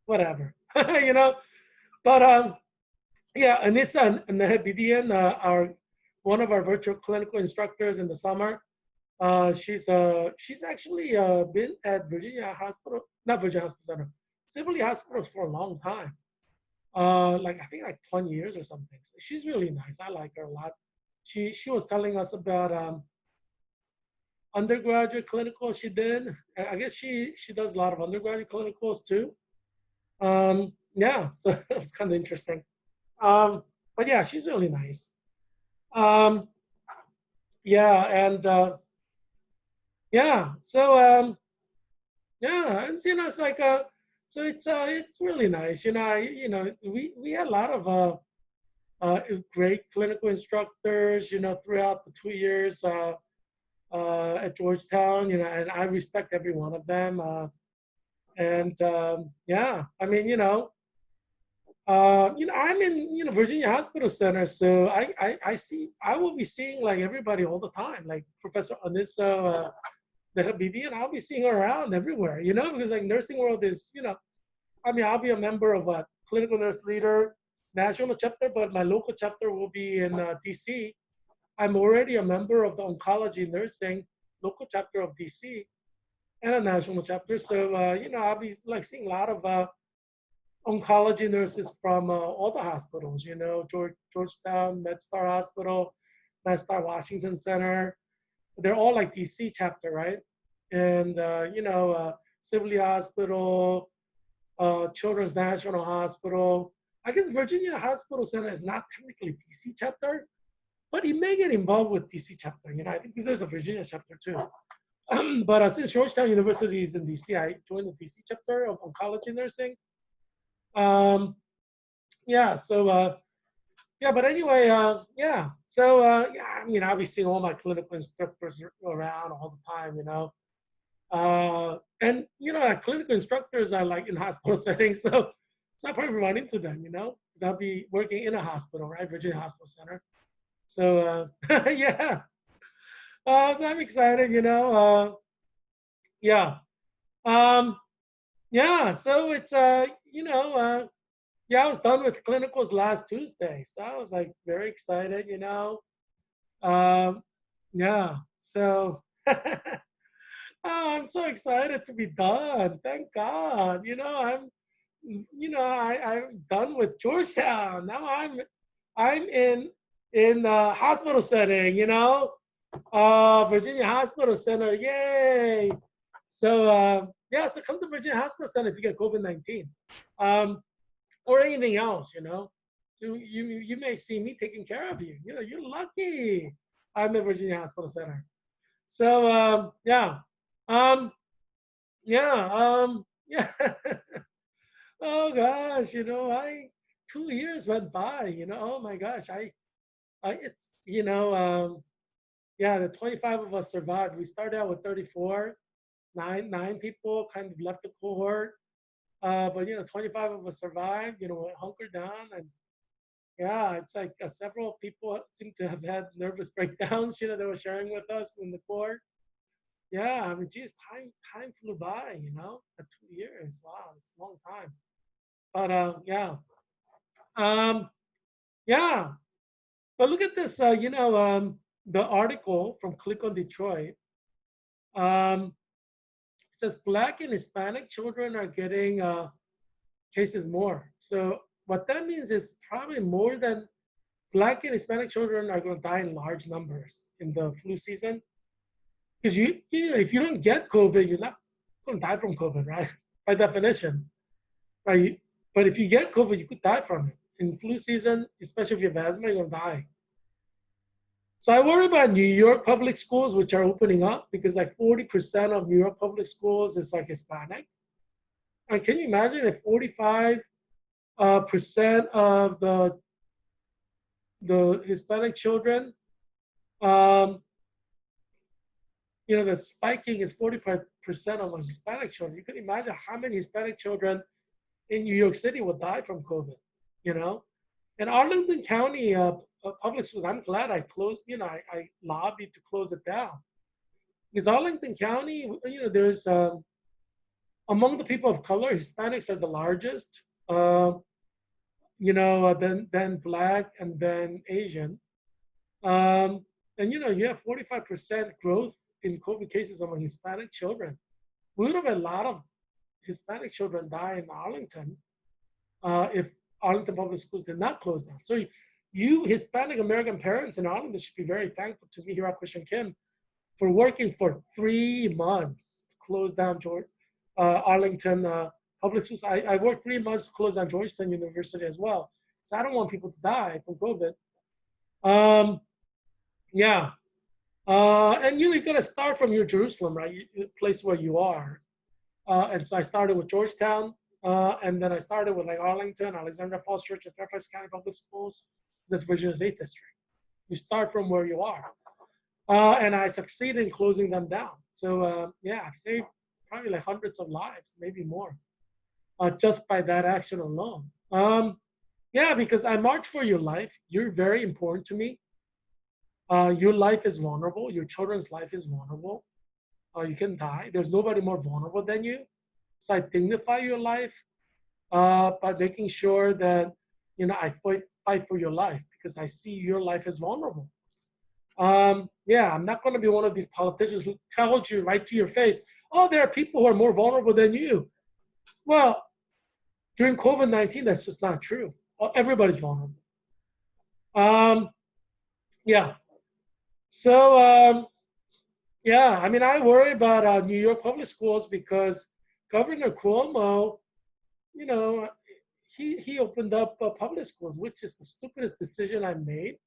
whatever. you know, but yeah, Anissa Nahabidian, our one of our virtual clinical instructors in the summer. She's actually been at Virginia Hospital, not Virginia Hospital Center, Sibley Hospital for a long time. Like I think like 20 years or something. So she's really nice. I like her a lot. She was telling us about undergraduate clinicals she did. I guess she does a lot of undergraduate clinicals too. Yeah, so it was kind of interesting. But yeah, she's really nice. Um, yeah, and yeah, so yeah, and it's like so it's really nice. We had a lot of great clinical instructors. Throughout the 2 years at Georgetown. And I respect every one of them. And yeah, I mean, I'm in Virginia Hospital Center, so I will be seeing like everybody all the time, like Professor Anissa the Habidi, and I'll be seeing her around everywhere, because like nursing world is, I mean, I'll be a member of a clinical nurse leader national chapter, but my local chapter will be in DC. I'm already a member of the oncology nursing local chapter of DC and a national chapter. So, I'll be like seeing a lot of oncology nurses from all the hospitals, Georgetown, MedStar Hospital, MedStar Washington Center. They're all like DC chapter, right? And, Sibley Hospital, Children's National Hospital. I guess Virginia Hospital Center is not technically DC chapter, but it may get involved with DC chapter. I think because there's a Virginia chapter too. But since Georgetown University is in DC, I joined the DC chapter of oncology nursing. Yeah, so yeah, but anyway, yeah. So yeah, I mean, I'll be seeing all my clinical instructors around all the time, and like clinical instructors are like in hospital settings, so I'll probably run into them, because I'll be working in a hospital, right, Virginia Hospital Center. So yeah, so I'm excited, yeah, um, yeah. So it's yeah, I was done with clinicals last Tuesday, so I was like very excited, yeah. So I'm so excited to be done. Thank God. I'm done with Georgetown. Now I'm in hospital setting. Virginia Hospital Center. Yay! So yeah, so come to Virginia Hospital Center if you get COVID-19, or anything else. So you may see me taking care of you. You're lucky. I'm at Virginia Hospital Center. So yeah. Um, yeah, yeah. Oh gosh, I 2 years went by, oh my gosh, it's, yeah, the 25 of us survived. We started out with 34, nine people kind of left the cohort. But 25 of us survived, hunkered down, and yeah, it's like several people seem to have had nervous breakdowns, they were sharing with us in the cohort. Yeah, I mean, geez, time flew by, at 2 years. Wow, it's a long time. But yeah, um, yeah. But look at this. The article from Click on Detroit. Um, it says Black and Hispanic children are getting cases more. So what that means is probably more than Black and Hispanic children are going to die in large numbers in the flu season. Because if you don't get COVID, you're not going to die from COVID, right? By definition, right? But if you get COVID, you could die from it. In flu season, especially if you have asthma, you're going to die. So I worry about New York public schools, which are opening up because like 40% of New York public schools is like Hispanic. And can you imagine if 45% of the Hispanic children um, the spiking is 45% among Hispanic children. You can imagine how many Hispanic children in New York City would die from COVID, you know? And Arlington County public schools, I'm glad I closed, I lobbied to close it down. Because Arlington County, there's, among the people of color, Hispanics are the largest, then Black and then Asian. Um, and, you have 45% growth in COVID cases among Hispanic children. We would have a lot of Hispanic children die in Arlington if Arlington Public Schools did not close down. So you Hispanic American parents in Arlington should be very thankful to me, Heerak and Kim, for working for 3 months to close down Arlington Public Schools. I worked 3 months to close down Georgetown University as well. So I don't want people to die from COVID. Yeah. And you got to start from your Jerusalem, right? The place where you are. And so I started with Georgetown, and then I started with like Arlington, Alexandria Falls Church, and Fairfax County Public Schools. That's Virginia's 8th district. You start from where you are. And I succeeded in closing them down. So yeah, I've saved probably like hundreds of lives, maybe more, just by that action alone. Yeah, because I march for your life. You're very important to me. Your life is vulnerable. Your children's life is vulnerable. You can die. There's nobody more vulnerable than you. So I dignify your life by making sure that I fight for your life because I see your life as vulnerable. Yeah, I'm not going to be one of these politicians who tells you right to your face, oh, there are people who are more vulnerable than you. Well, during COVID-19, that's just not true. Everybody's vulnerable. Yeah. So, yeah, I mean, I worry about New York public schools because Governor Cuomo, you know, he opened up public schools, which is the stupidest decision I made.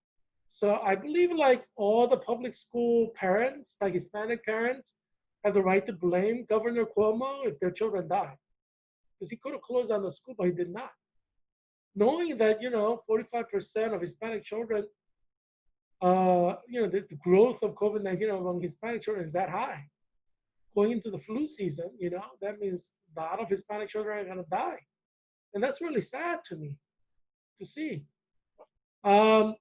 So I believe like all the public school parents, like Hispanic parents, have the right to blame Governor Cuomo if their children die. Because he could have closed down the school, but he did not. Knowing that, 45% of Hispanic children, the growth of COVID-19 among Hispanic children is that high. Going into the flu season, that means a lot of Hispanic children are going to die. And that's really sad to me to see.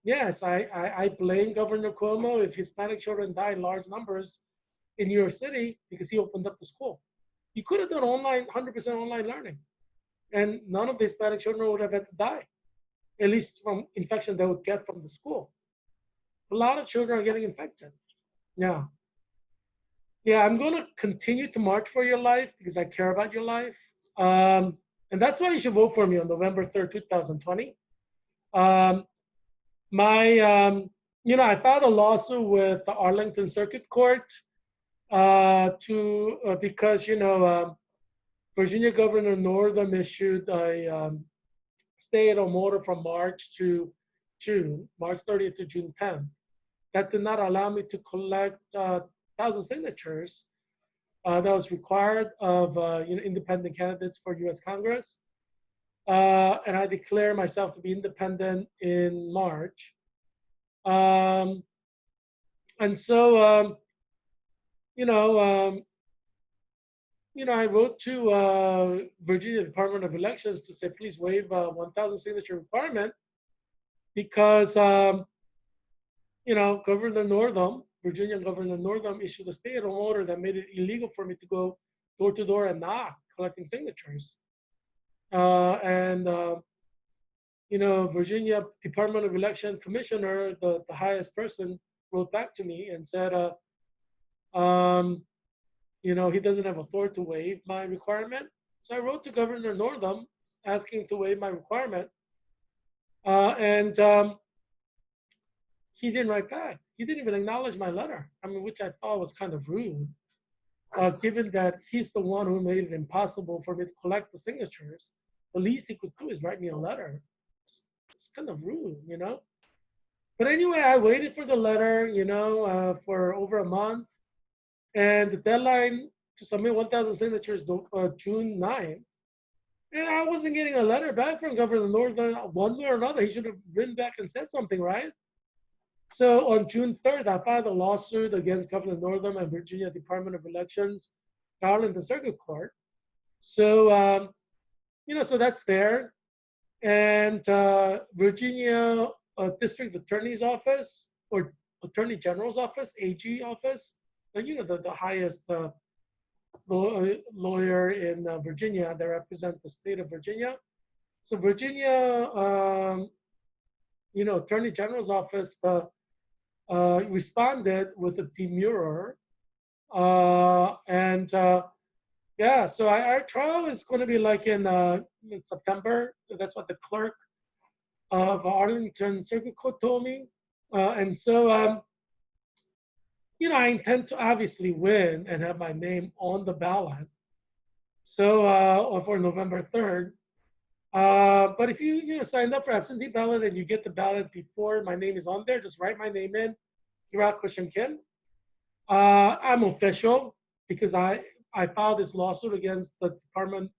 Yes, I blame Governor Cuomo if Hispanic children die in large numbers in New York City because he opened up the school. He could have done 100% online learning, and none of the Hispanic children would have had to die, at least from infection they would get from the school. A lot of children are getting infected. Yeah. Yeah, I'm going to continue to march for your life because I care about your life. And that's why you should vote for me on November 3rd, 2020. Um, I filed a lawsuit with the Arlington Circuit Court because Virginia Governor Northam issued a stay-at-home order from March to June, March 30th to June 10th, that did not allow me to collect 1,000 signatures that was required of independent candidates for U.S. Congress. And I declare myself to be independent in March. And so, I wrote to Virginia Department of Elections to say, please waive 1,000 signature requirement because, Governor Northam, Virginia Governor Northam issued a stay-at-home order that made it illegal for me to go door to door and knock collecting signatures. Virginia Department of Election Commissioner, the highest person, wrote back to me and said, he doesn't have authority to waive my requirement. So I wrote to Governor Northam asking to waive my requirement. And he didn't write back. He didn't even acknowledge my letter. I mean, which I thought was kind of rude, given that he's the one who made it impossible for me to collect the signatures. The least he could do is write me a letter. It's kind of rude, But anyway, I waited for the letter, for over a month. And the deadline to submit 1,000 signatures June 9th. And I wasn't getting a letter back from Governor Northam one way or another. He should have written back and said something, right? So on June 3rd, I filed a lawsuit against Governor Northam and Virginia Department of Elections, Arlington Circuit Court. So, so that's there. And Virginia District Attorney's Office or Attorney General's Office, AG office, the highest lawyer in Virginia that represent the state of Virginia. So Virginia, Attorney General's Office responded with a demurrer, and yeah, so our trial is going to be like in September. That's what the clerk of Arlington Circuit Court told me. And so, I intend to obviously win and have my name on the ballot. So, for November 3rd. But if you signed up for absentee ballot and you get the ballot before my name is on there, just write my name in, Heerak Christian Kim. I'm official because I filed this lawsuit against the Department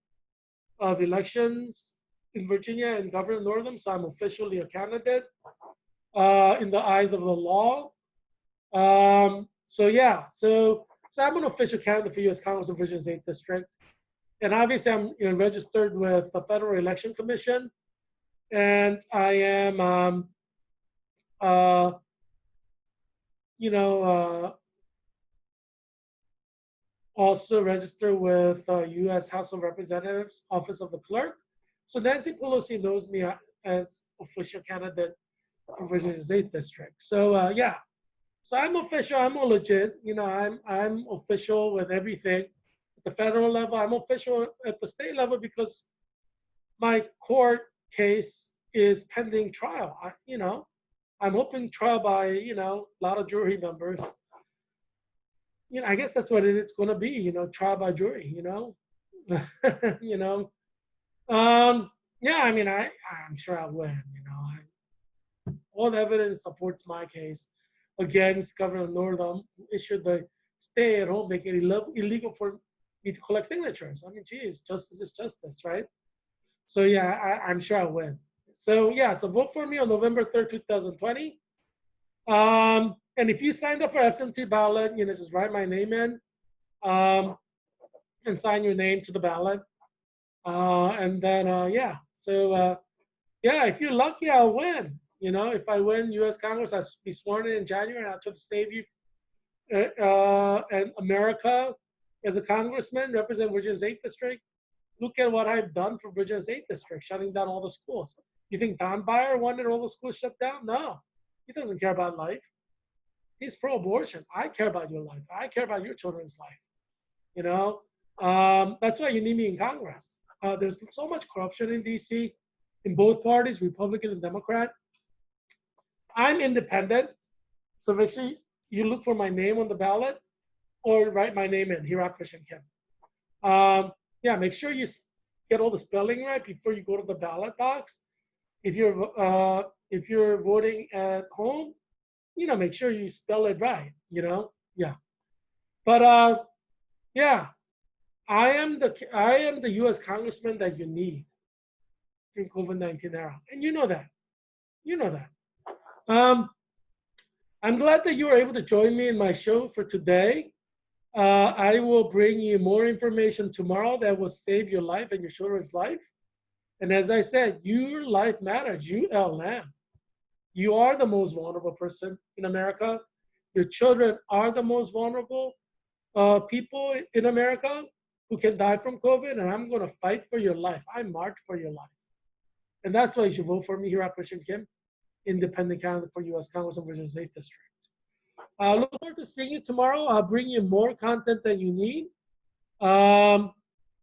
of Elections in Virginia and Governor Northam, so I'm officially a candidate in the eyes of the law. So yeah, so I'm an official candidate for U.S. Congress of Virginia's 8th District, and obviously I'm registered with the Federal Election Commission, and I am uh, you know also registered with U.S. House of Representatives Office of the Clerk. So Nancy Pelosi knows me as official candidate for Virginia's 8th District. So yeah, so I'm official. I'm all legit. I'm official with everything at the federal level. I'm official at the state level because my court case is pending trial. I'm hoping trial by a lot of jury members. I guess that's what it's going to be. Trial by jury. you know. Yeah. I mean, I'm sure I'll win. All the evidence supports my case against Governor Northam, who issued the stay at home, making it illegal for me to collect signatures. I mean, geez, justice is justice, right? So yeah, I'm sure I'll win. So yeah, so vote for me on November 3rd, 2020. And if you signed up for absentee ballot, just write my name in and sign your name to the ballot. And then yeah, so yeah, if you're lucky, I'll win. If I win U.S. Congress, I'll be sworn in January, and I'll try to save you and America as a congressman, represent Virginia's 8th District. Look at what I've done for Virginia's 8th District, shutting down all the schools. You think Don Beyer wanted all the schools shut down? No, he doesn't care about life. He's pro-abortion. I care about your life. I care about your children's life. That's why you need me in Congress. There's so much corruption in D.C. in both parties, Republican and Democrat. I'm independent, so make sure you look for my name on the ballot or write my name in, Heerak Christian Kim. Yeah, make sure you get all the spelling right before you go to the ballot box. If you're voting at home, make sure you spell it right. Yeah. But yeah, I am the U.S. congressman that you need in COVID-19 era, and you know that. You know that. I'm glad that you were able to join me in my show for today. I will bring you more information tomorrow that will save your life and your children's life. And as I said, your life matters. ULM. You are the most vulnerable person in America. Your children are the most vulnerable people in America who can die from COVID. And I'm going to fight for your life. I march for your life. And that's why you should vote for me, Heerak Christian Kim, independent candidate for U.S. Congress of Virginia's 8th District. Look forward to seeing you tomorrow. I'll bring you more content that you need. Tell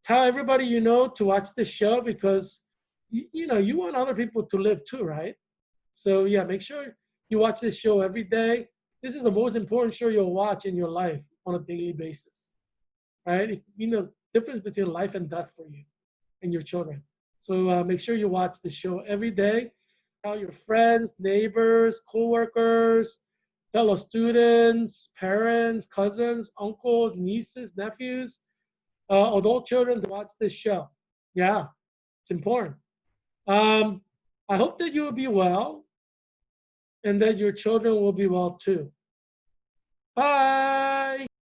everybody you know to watch this show because you want other people to live too, right? So yeah, make sure you watch this show every day. This is the most important show you'll watch in your life on a daily basis, right? Difference between life and death for you and your children. So make sure you watch the show every day. Tell your friends, neighbors, coworkers, fellow students, parents, cousins, uncles, nieces, nephews, adult children to watch this show. Yeah, it's important. I hope that you will be well. and that your children will be well too. Bye.